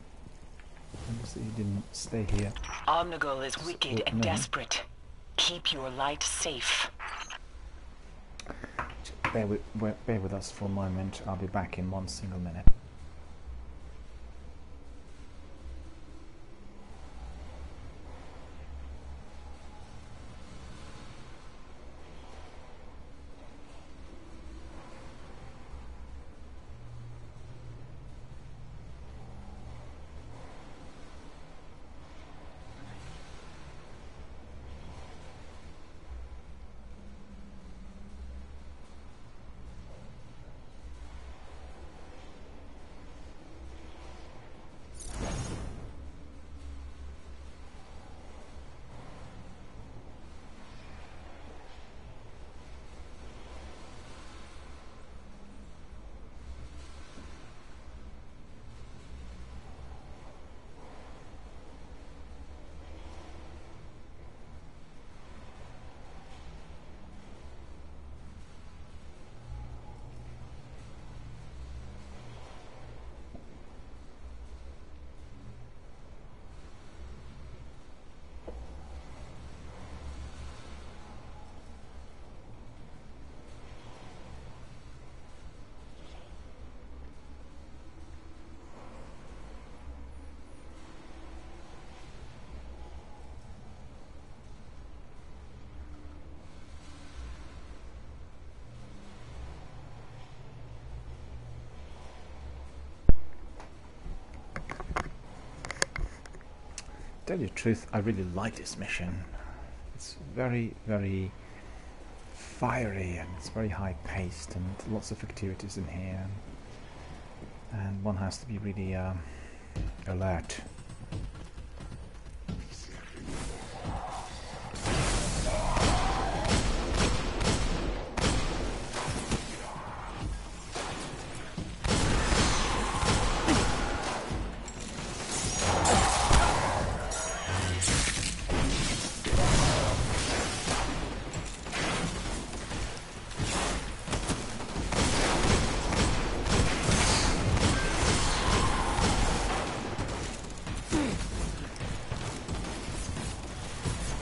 Obviously he didn't stay here. Omnigul is wicked and me. desperate. Keep your light safe. Bear with us for a moment. I'll be back in 1 single minute. tell you the truth, I really like this mission. It's very, very fiery and it's very high paced and lots of activities in here. And one has to be really alert.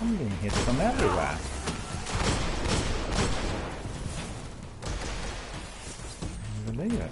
I'm being hit from everywhere. I believe it.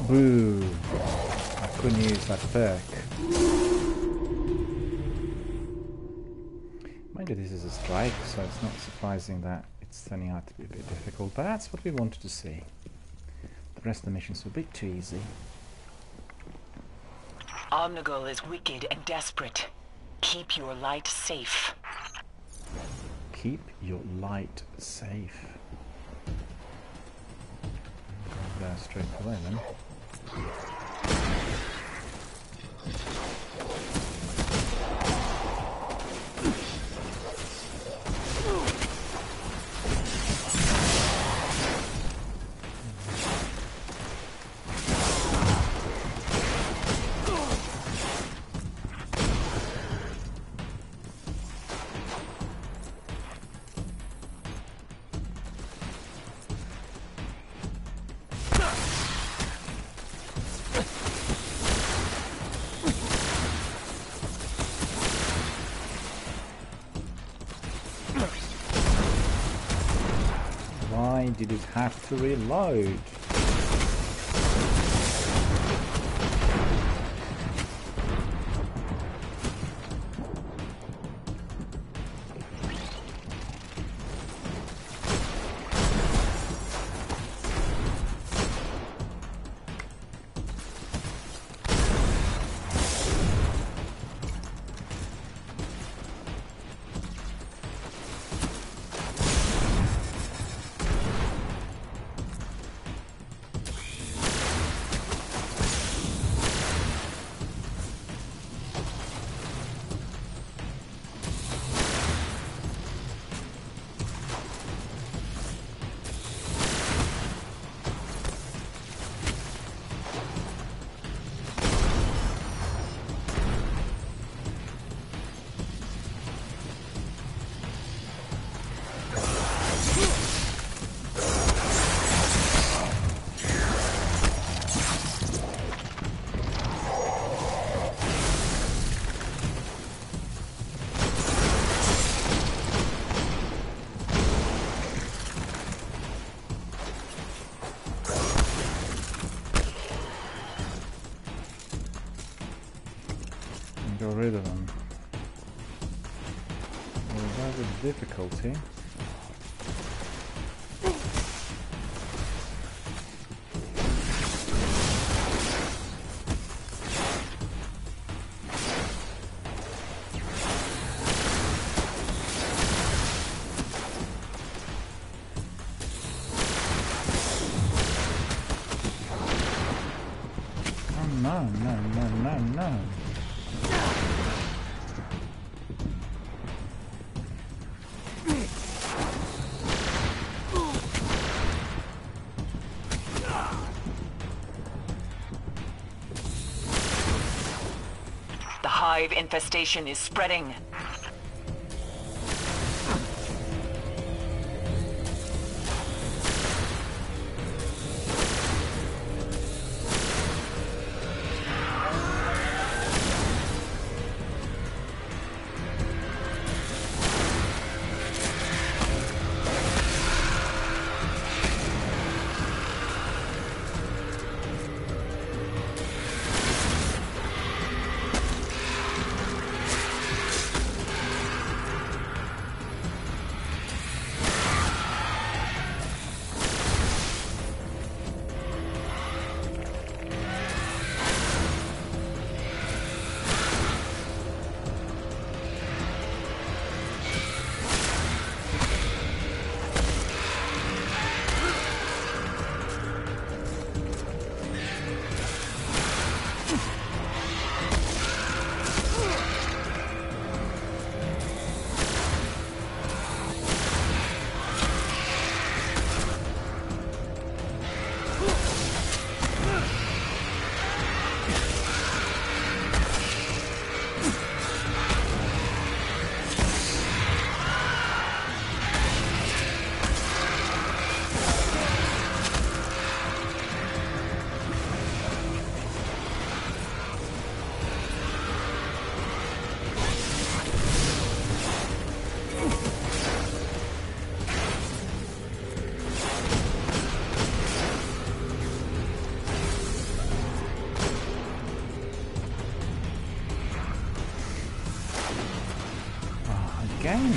Boo! I couldn't use that perk. Mind you, this is a strike, so it's not surprising that it's turning out to be a bit difficult, but that's what we wanted to see. The rest of the missions were a bit too easy. Omnigul is wicked and desperate. Keep your light safe. Keep your light safe. Go there straight away then. Why did it have to reload? Go rid of them. Without the difficulty. no, no, no, no, no. The hive infestation is spreading. Again.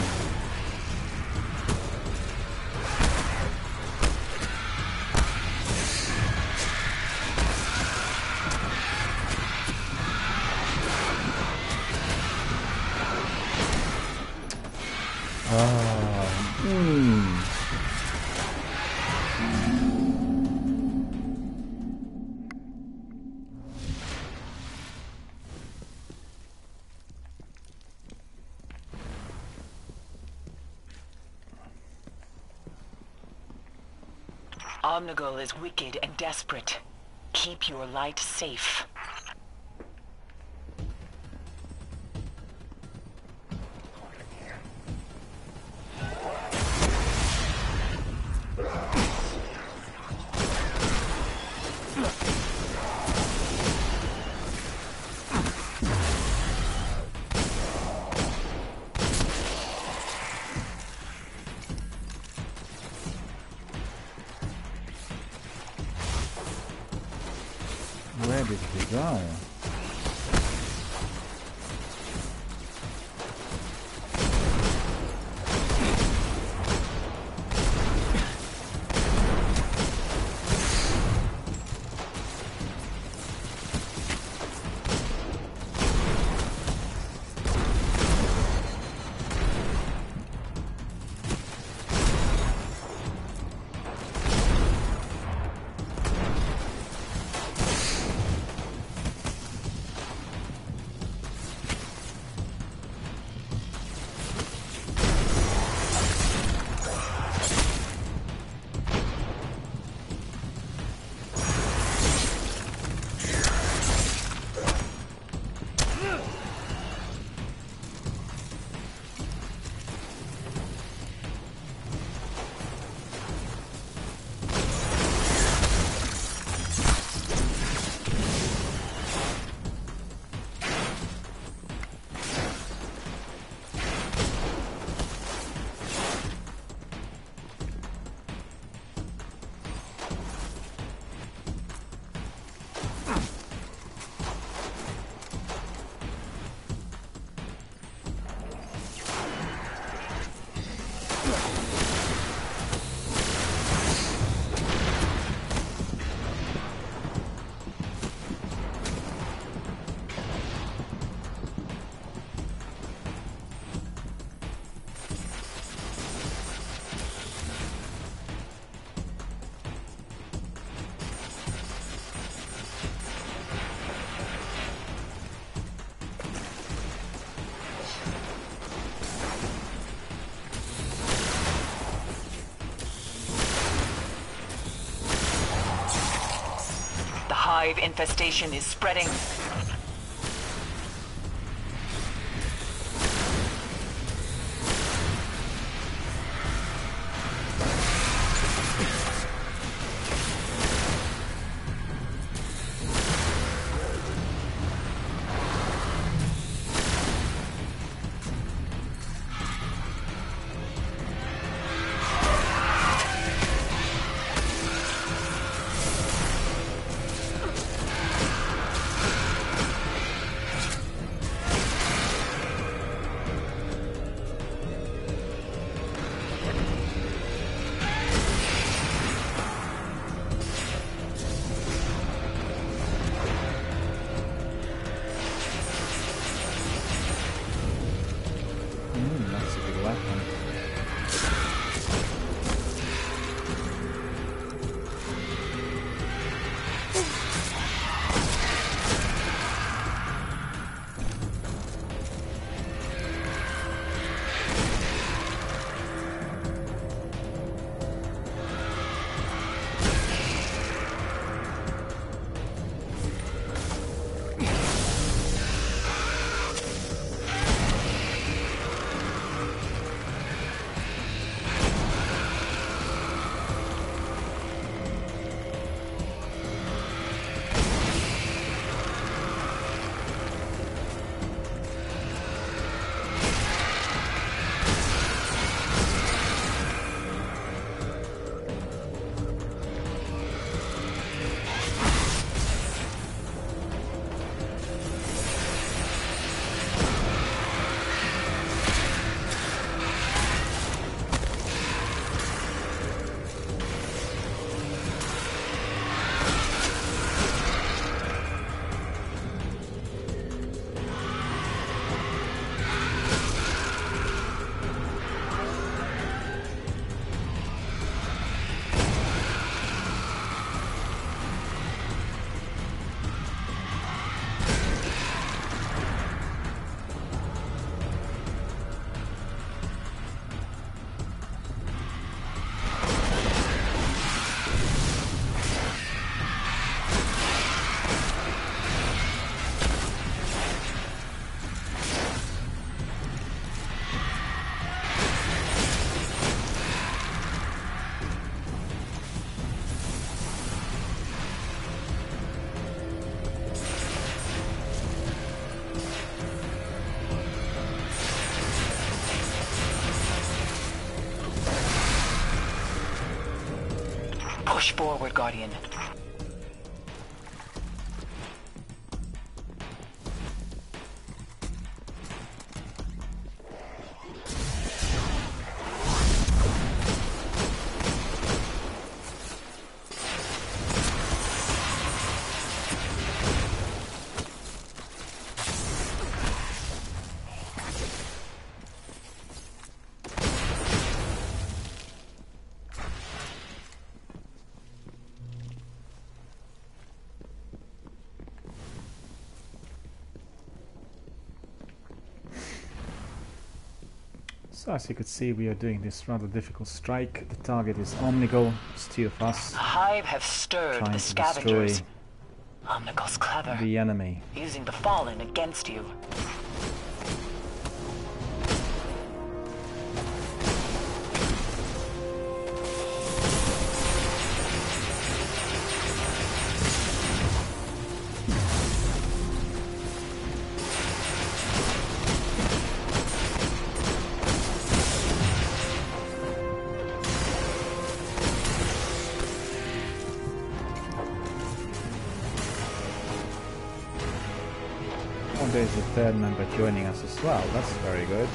Omnigul is wicked and desperate. Keep your light safe. Where did he go? hive infestation is spreading. That's a good weapon. Push forward, Guardian. So as you could see, we are doing this rather difficult strike. The target is Omnigul. It's two of us Hive have stirred trying the to scavengers. destroy Omnigul's clever, the enemy. using the Fallen against you. Oh, there's a third member joining us as well. That's very good.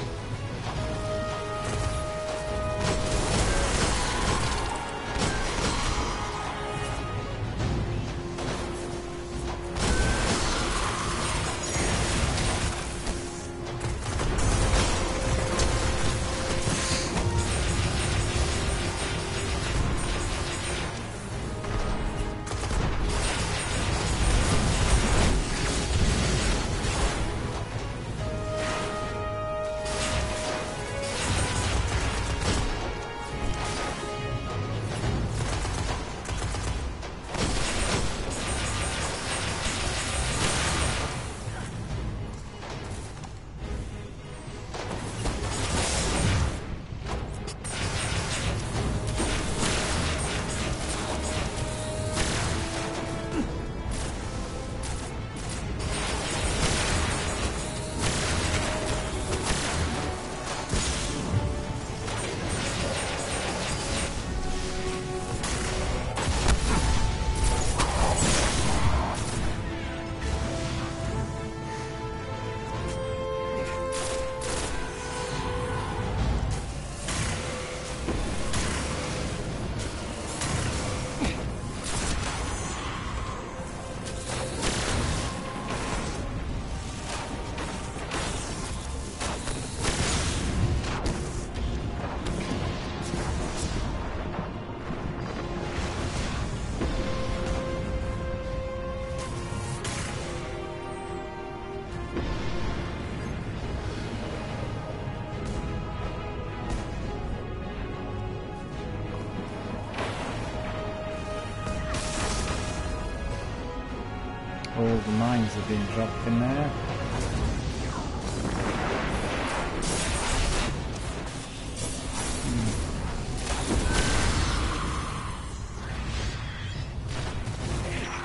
All the mines have been dropped in there.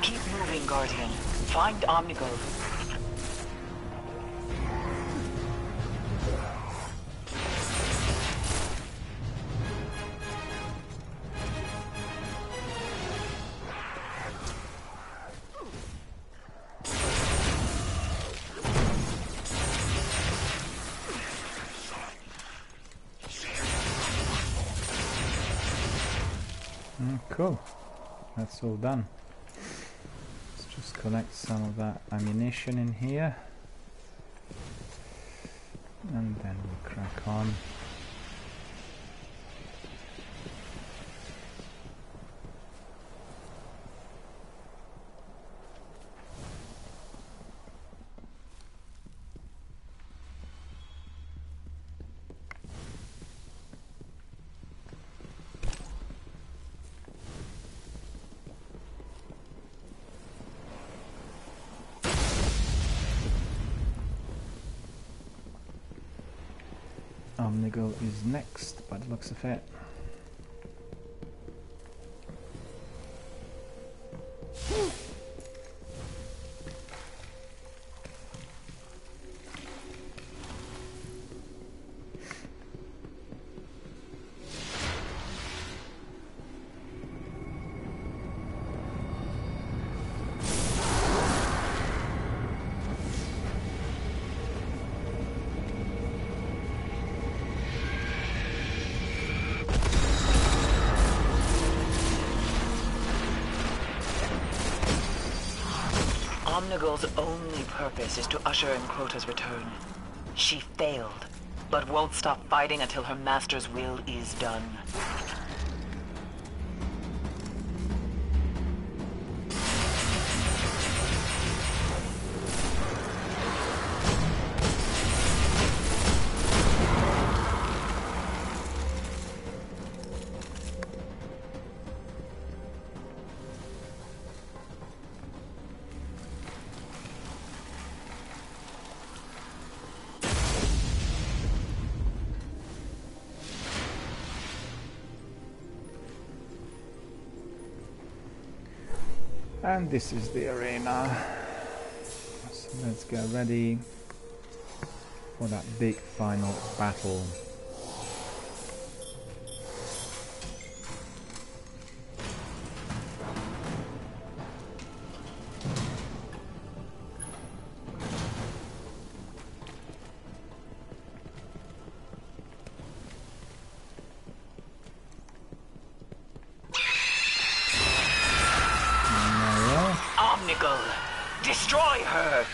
Keep moving, Guardian. Find Omnigul. Cool. That's all done. Let's just collect some of that ammunition in here. And then we'll crack on. Omnigul is next by the looks of it. Omnigul's only purpose is to usher in Crota's return. She failed, but won't stop fighting until her master's will is done. And this is the arena. So let's get ready for that big final battle. Omnigul! Destroy her!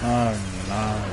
Oh no.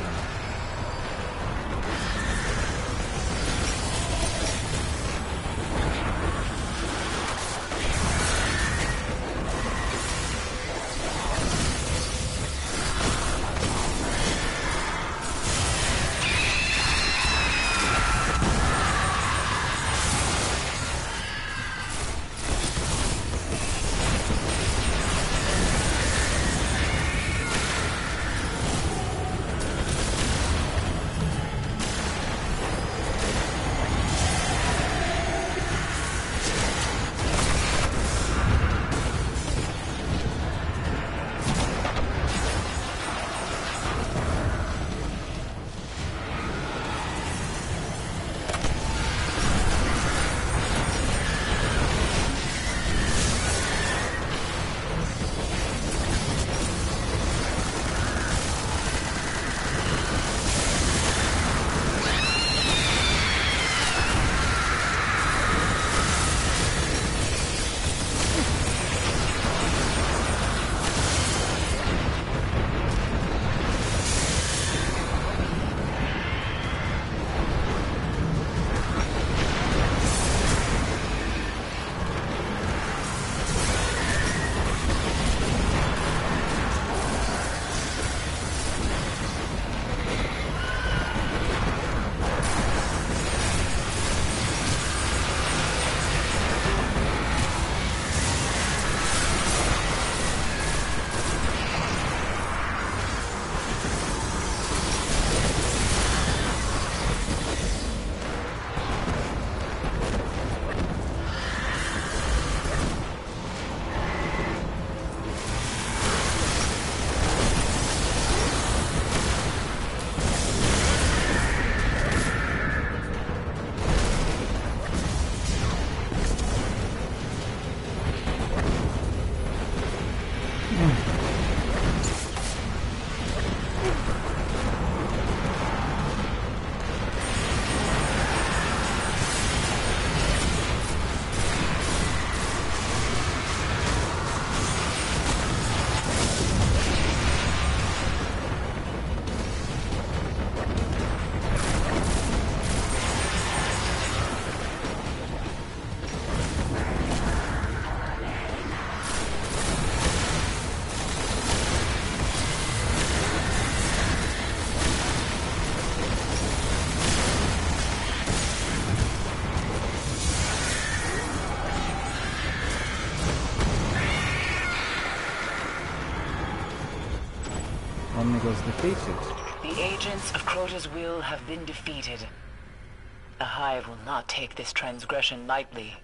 Omnigo's defeated. The agents of Crota's will have been defeated. The Hive will not take this transgression lightly.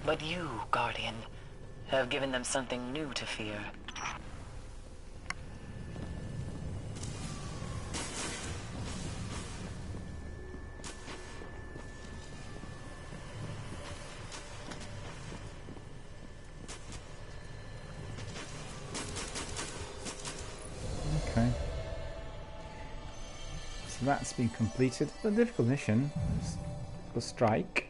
But you, Guardian, have given them something new to fear. Okay. So that's been completed. The difficult mission was strike.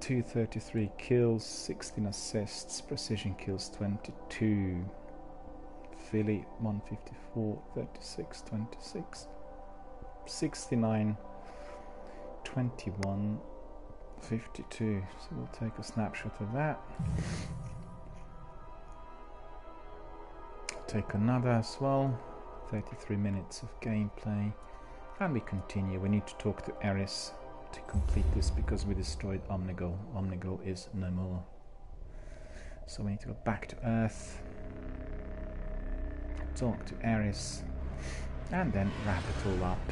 233 kills, 16 assists, precision kills 22. Philly 154, 36, 26, 69, 21, 52. So we'll take a snapshot of that. Take another as well. 33 minutes of gameplay. And we continue. We need to talk to Eris to complete this because we destroyed Omnigo. Omnigo is no more. So we need to go back to Earth, talk to Eris, and then wrap it all up.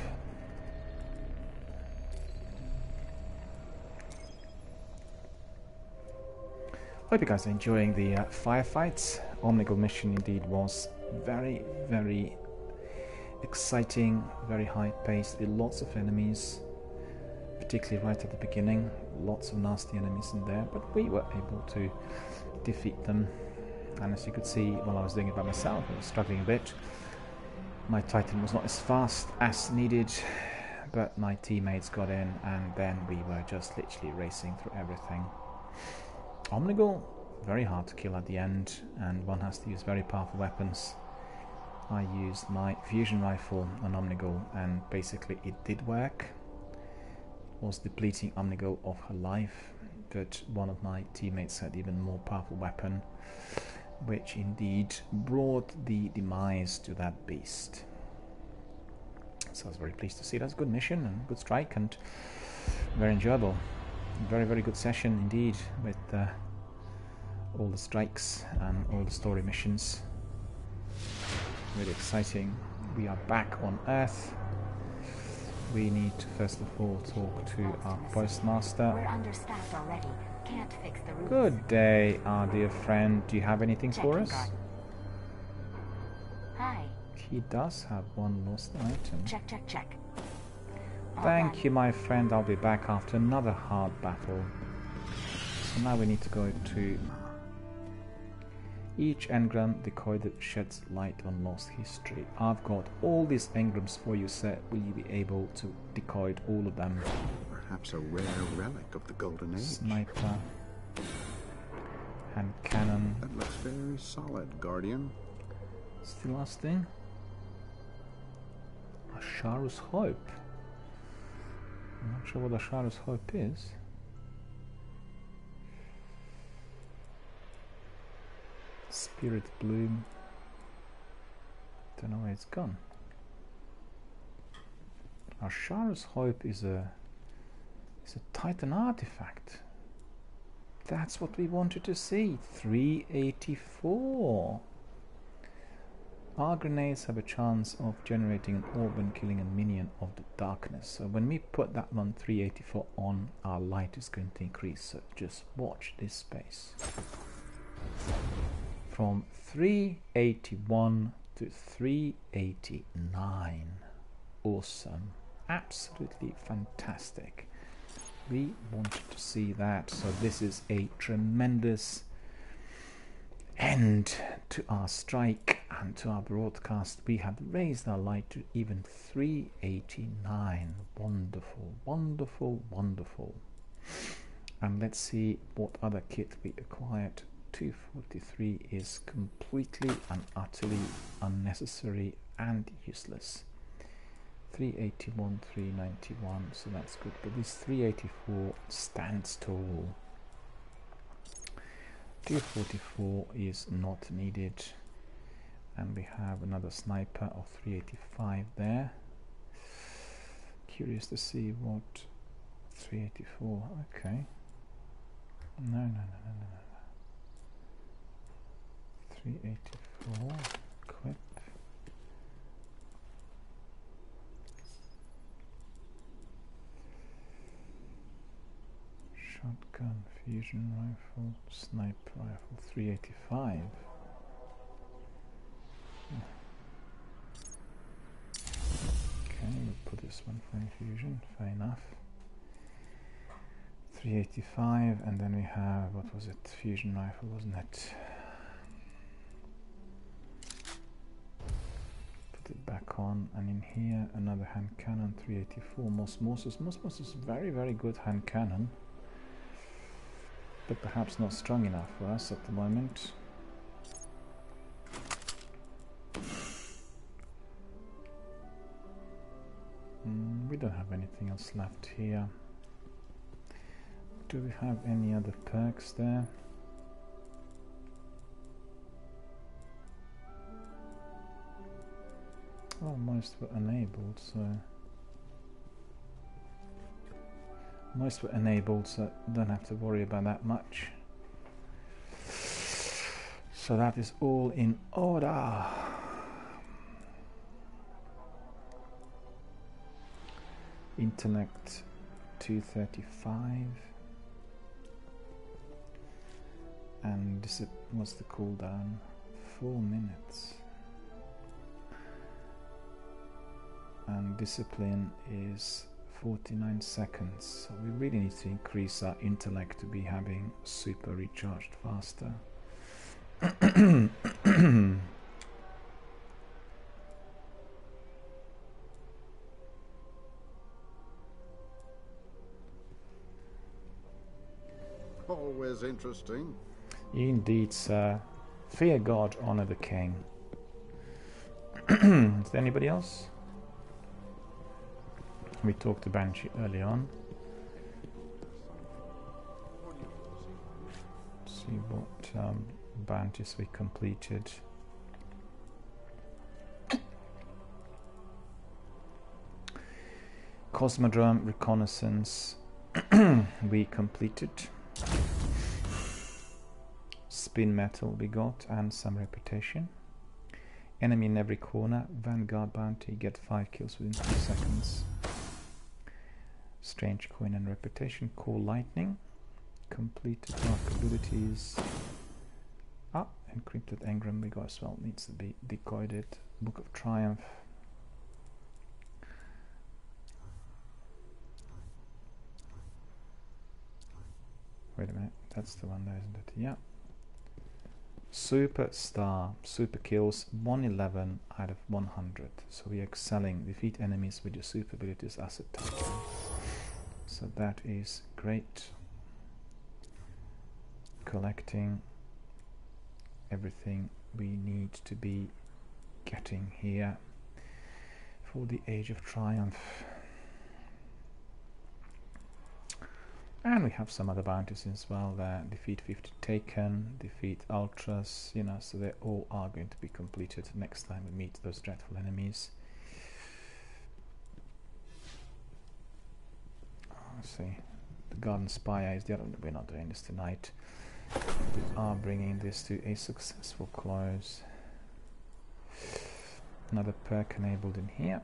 Hope you guys are enjoying the firefights. Omnigo mission indeed was very, very exciting, very high-paced, with lots of enemies, particularly right at the beginning. Lots of nasty enemies in there, but we were able to defeat them. And as you could see, while I was doing it by myself, I was struggling a bit. My Titan was not as fast as needed, but my teammates got in, and then we were just literally racing through everything. Omnigo, very hard to kill at the end, and one has to use very powerful weapons I used my fusion rifle on Omnigul, and basically it did work. Was depleting Omnigul of her life, but one of my teammates had even more powerful weapon, which indeed brought the demise to that beast. So I was very pleased to see. That's a good mission and good strike and very enjoyable. Very, very good session indeed, with all the strikes and all the story missions. Really exciting. We are back on Earth. We need to first of all talk to our postmaster. We're understaffed already. Can't fix the roof. Good day, our dear friend. Do you have anything for us? Hi. He does have one lost item. Check. All Thank done. you, my friend. I'll be back after another hard battle. So now we need to go to each engram decoded sheds light on lost history. I've got all these engrams for you, sir. Will you be able to decode all of them? Perhaps a rare relic of the Golden Age. Sniper, hand cannon. That looks very solid, Guardian. Still last thing. Asharu's Hope. I'm not sure what Asharu's Hope is. Spirit Bloom. Don't know where it's gone. Asharu's Hope is a Titan artifact. That's what we wanted to see. 384. Our grenades have a chance of generating an orb and killing a minion of the darkness. So when we put that one 384 on, our light is going to increase. So just watch this space. From 381 to 389. Awesome. Absolutely fantastic. We wanted to see that. So this is a tremendous end to our strike and to our broadcast. We have raised our light to even 389. Wonderful, wonderful, wonderful. And let's see what other kit we acquired. 243 is completely and utterly unnecessary and useless. 381, 391, so that's good, but this 384 stands tall. 244 is not needed, and we have another sniper of 385 there. Curious to see what 384. Okay. No. 384. Equip. Shotgun, fusion rifle, sniper rifle, 385. Okay, we'll put this one for infusion, fair enough. 385, and then we have, what was it, fusion rifle, wasn't it? Put it back on, and in here, another hand cannon, 384, Mosmosis. Mosmosis is very, very good hand cannon, but perhaps not strong enough for us at the moment. We don't have anything else left here. Do we have any other perks there? Well, most were enabled, so don't have to worry about that much. So that is all in order. Intellect 235, and what's the cooldown? 4 minutes. And discipline is 49 seconds. So we really need to increase our intellect to be having super recharged faster. Always interesting. Indeed, sir. Fear God, honor the king. Is there anybody else? We talked to Banshee early on. See what Banshees we completed. Cosmodrome reconnaissance we completed. Spin metal we got and some reputation. Enemy in every corner. Vanguard bounty, get 5 kills within 3 seconds. Strange coin and reputation. Core lightning. Completed dark abilities. Encrypted engram we got as well. Needs to be decoded. Book of Triumph. Wait a minute, that's the one there, isn't it? Yeah. Superstar, super kills, 111 out of 100. So we're excelling. Defeat enemies with your super abilities asset type. So that is great. Collecting everything we need to be getting here for the Age of Triumph. And we have some other bounties as well there. Defeat 50 taken, defeat ultras, you know, so they all are going to be completed next time we meet those dreadful enemies. Let's see. The Garden Spire is the other one. We're not doing this tonight. We are bringing this to a successful close. Another perk enabled in here.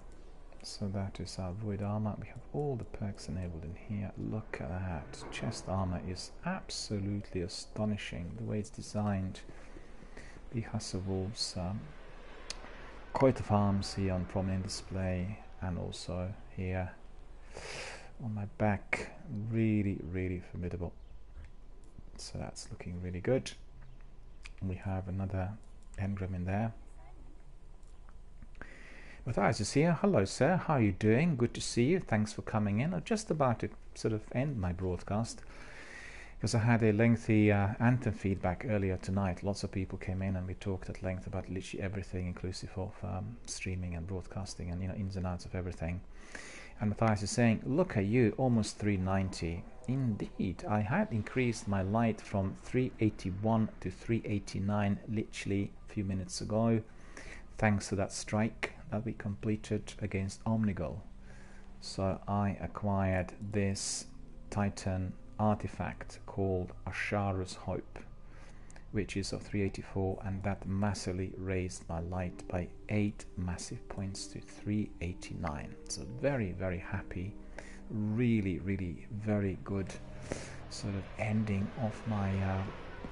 So that is our void armor. We have all the perks enabled in here. Look at that. Chest armor is absolutely astonishing. The way it's designed. The Hussar Wolves coat of arms here on prominent display, and also here on my back. Really, really formidable. So that's looking really good. We have another engram in there. Matthias is here. Hello, sir. How are you doing? Good to see you. Thanks for coming in. I'm just about to sort of end my broadcast because I had a lengthy Anthem feedback earlier tonight. Lots of people came in and we talked at length about literally everything, inclusive of streaming and broadcasting and, you know, ins and outs of everything. And Matthias is saying, look at you, almost 390. Indeed, I had increased my light from 381 to 389 literally a few minutes ago, thanks to that strike that we completed against Omnigul. So I acquired this Titan artifact called Asharu's Hope, which is of 384, and that massively raised my light by 8 massive points to 389. So very, very happy. Really, really very good sort of ending of my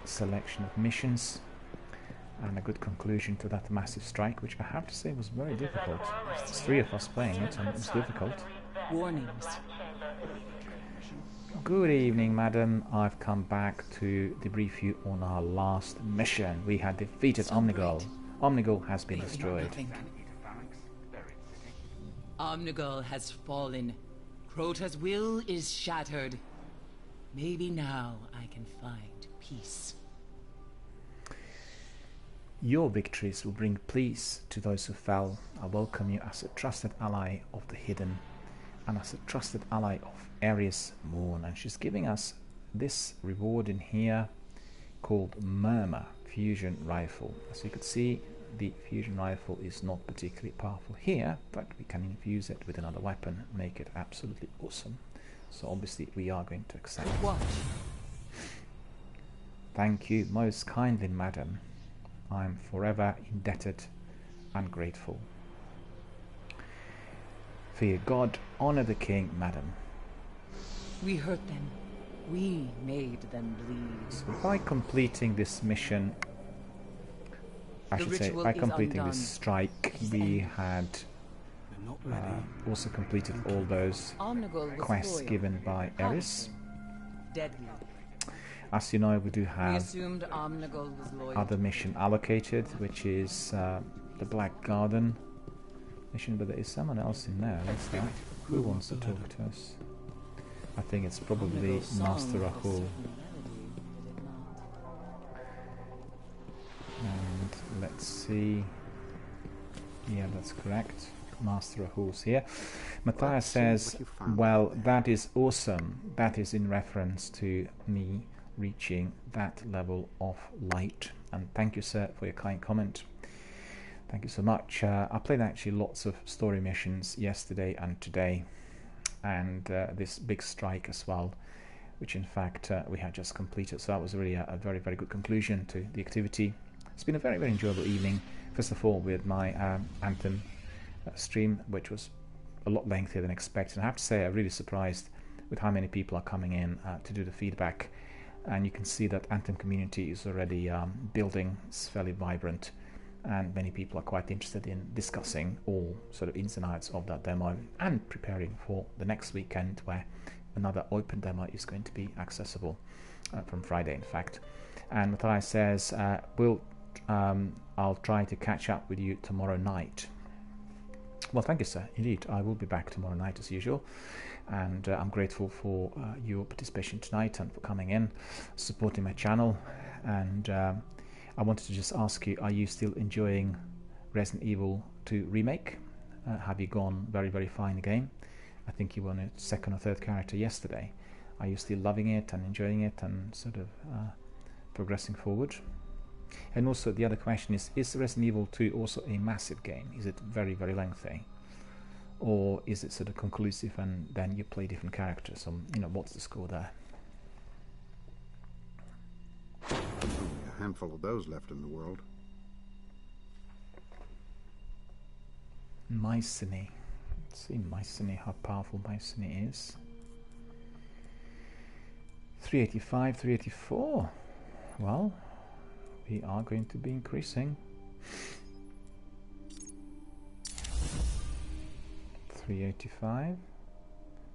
selection of missions, and a good conclusion to that massive strike, which I have to say was very difficult. There's 3 of us playing it, and it was difficult. Warnings. Good evening, madam. I've come back to debrief you on our last mission. We had defeated Omnigul. Omnigul has been destroyed. Omnigul has fallen. Crota's will is shattered. Maybe now I can find peace. Your victories will bring peace to those who fell. I welcome you as a trusted ally of the hidden and as a trusted ally of Ares Moon. And she's giving us this reward in here called Murmur Fusion Rifle. As you could see, the fusion rifle is not particularly powerful here, but we can infuse it with another weapon and make it absolutely awesome. So obviously we are going to accept. Watch. Thank you most kindly, madam. I'm forever indebted and grateful. Fear God, honor the king, madam. We hurt them. We made them bleed. So by completing this mission, I should say, by completing this strike, we had also completed all those quests given by Ares. Deadly. As you know, we do We have assumed Omnigul was loyal. other mission allocated, which is the Black Garden mission, but there is someone else in there. Let's see. Who wants to talk to us? I think it's probably Omnigul's song Master has Rahul. certain melody, did it not? And let's see. Yeah, that's correct. Master of Horse here. Matthias says, well, that is awesome. That is in reference to me reaching that level of light. And thank you, sir, for your kind comment. Thank you so much. I played actually lots of story missions yesterday and today, and this big strike as well, which in fact we had just completed. So that was really a very, very good conclusion to the activity. It's been a very, very enjoyable evening. First of all, with my Anthem stream, which was a lot lengthier than expected. And I have to say, I'm really surprised with how many people are coming in to do the feedback. And you can see that Anthem community is already building. It's fairly vibrant, and many people are quite interested in discussing all sort of ins and outs of that demo and preparing for the next weekend, where another open demo is going to be accessible from Friday, in fact. And Matthias says, I'll try to catch up with you tomorrow night. Well, thank you, sir. Indeed, I will be back tomorrow night as usual, and I'm grateful for your participation tonight and for coming in, supporting my channel. And I wanted to just ask you, are you still enjoying Resident Evil 2 Remake? Have you gone very, very far in the game? I think you were on a second or third character yesterday. Are you still loving it and enjoying it and sort of progressing forward? And also the other question is Resident Evil 2 also a massive game? Is it very, very lengthy? Or is it sort of conclusive and then you play different characters? What's the score there? A handful of those left in the world. Mycenae. Let's see Mycenae, how powerful Mycenae is. 385, 384. Well, we are going to be increasing. 385.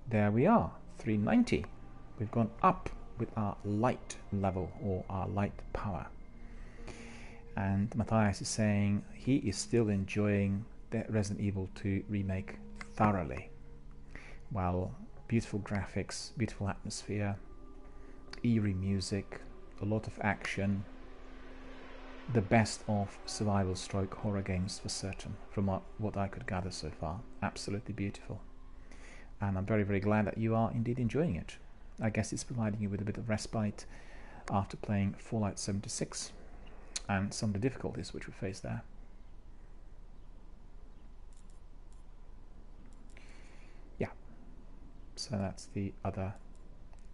There we are, 390. We've gone up with our light level, or our light power. And Matthias is saying he is still enjoying the Resident Evil 2 Remake thoroughly. Well, beautiful graphics, beautiful atmosphere, eerie music, a lot of action, the best of survival stroke horror games for certain, from what I could gather so far. Absolutely beautiful. And I'm very, very glad that you are indeed enjoying it. I guess it's providing you with a bit of respite after playing Fallout 76 and some of the difficulties which we face there. Yeah, so that's the other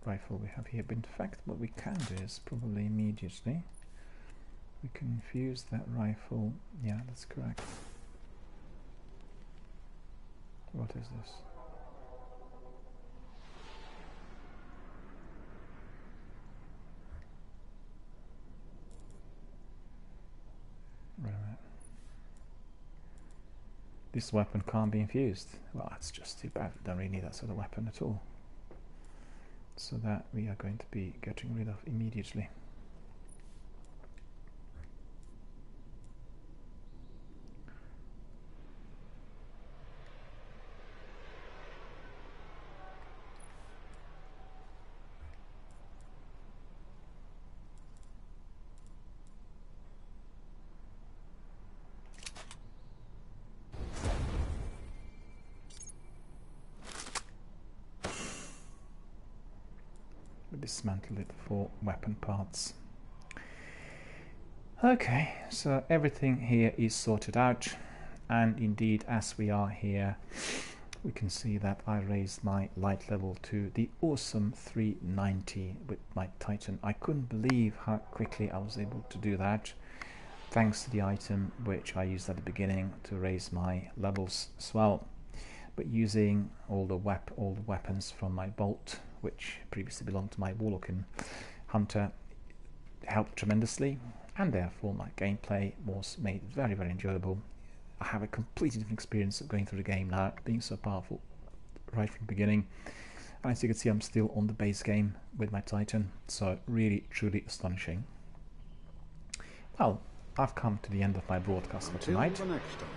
rifle we have here. But in fact, what we can do is probably immediately we can infuse that rifle. Yeah, that's correct. What is this? Wait a minute. This weapon can't be infused. Well, that's just too bad. We don't really need that sort of weapon at all. So that we are going to be getting rid of immediately. Dismantle it for weapon parts. Okay, so everything here is sorted out, and indeed as we are here we can see that I raised my light level to the awesome 390 with my Titan. I couldn't believe how quickly I was able to do that, thanks to the item which I used at the beginning to raise my levels as well. But using all the weapons from my Bolt, which previously belonged to my Warlock and Hunter, helped tremendously, and therefore my gameplay was made very, very enjoyable. I have a completely different experience of going through the game now, being so powerful right from the beginning. And as you can see, I'm still on the base game with my Titan, so really, truly astonishing. Well, I've come to the end of my broadcast for tonight. Until the next time.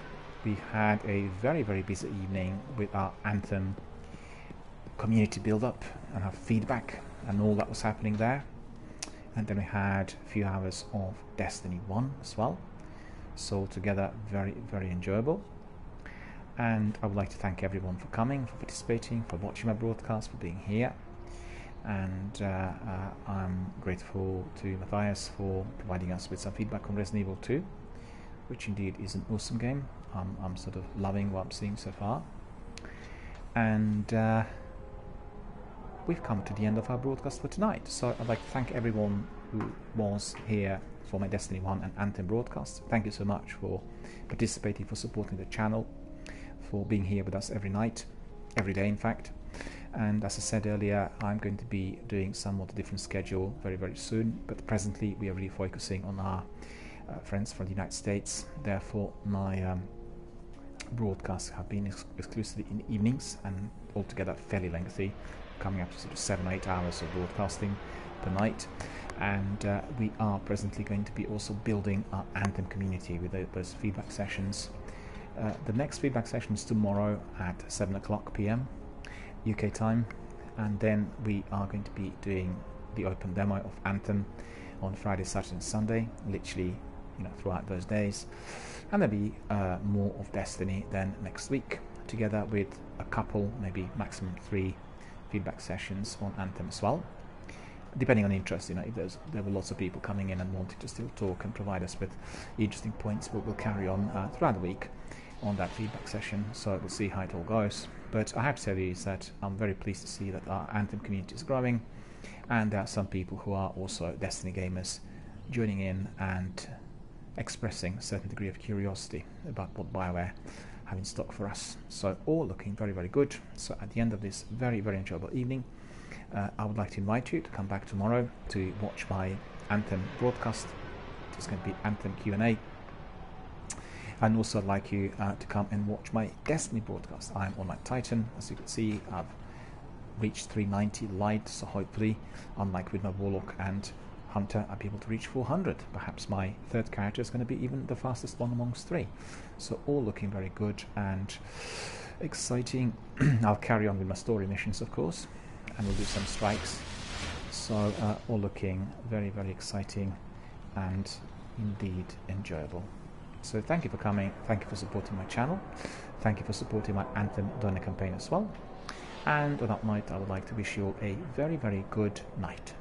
We had a very, very busy evening with our Anthem community build-up and our feedback and all that was happening there. And then we had a few hours of Destiny 1 as well, So altogether, very, very enjoyable. And I would like to thank everyone for coming, for participating, for watching my broadcast, for being here. And I'm grateful to Matthias for providing us with some feedback on Resident Evil 2, which indeed is an awesome game. I'm sort of loving what I'm seeing so far. And we've come to the end of our broadcast for tonight. So I'd like to thank everyone who was here for my Destiny 1 and Anthem broadcast. Thank you so much for participating, for supporting the channel, for being here with us every night, every day in fact. And as I said earlier, I'm going to be doing somewhat a different schedule very, very soon, but presently we are really focusing on our friends from the United States. Therefore my broadcasts have been exclusively in evenings and altogether fairly lengthy, coming up to sort of 7 or 8 hours of broadcasting per night. And we are presently going to be also building our Anthem community with those feedback sessions. The next feedback session is tomorrow at 7 o'clock PM UK time, and then we are going to be doing the open demo of Anthem on Friday, Saturday and Sunday, literally throughout those days. And there'll be more of Destiny then next week, together with a couple, maybe maximum 3 feedback sessions on Anthem as well, depending on interest. If there were lots of people coming in and wanting to still talk and provide us with interesting points, we'll carry on throughout the week on that feedback session. So we'll see how it all goes. But I have to tell you is that I'm very pleased to see that our Anthem community is growing, and there are some people who are also Destiny gamers joining in and expressing a certain degree of curiosity about what BioWare have in stock for us. So all looking very, very good. So at the end of this very, very enjoyable evening, I would like to invite you to come back tomorrow to watch my Anthem broadcast. It's going to be Anthem Q&A. And also I'd like you to come and watch my Destiny broadcast. I'm on my Titan. As you can see, I've reached 390 light, so hopefully, unlike with my Warlock and Hunter, I'll be able to reach 400. Perhaps my third character is going to be even the fastest one amongst 3. So all looking very good and exciting. I'll carry on with my story missions, of course, and we'll do some strikes. So all looking very, very exciting and indeed enjoyable. So thank you for coming, thank you for supporting my channel, thank you for supporting my Anthem donor campaign as well. And on that note, I would like to wish you all a very, very good night.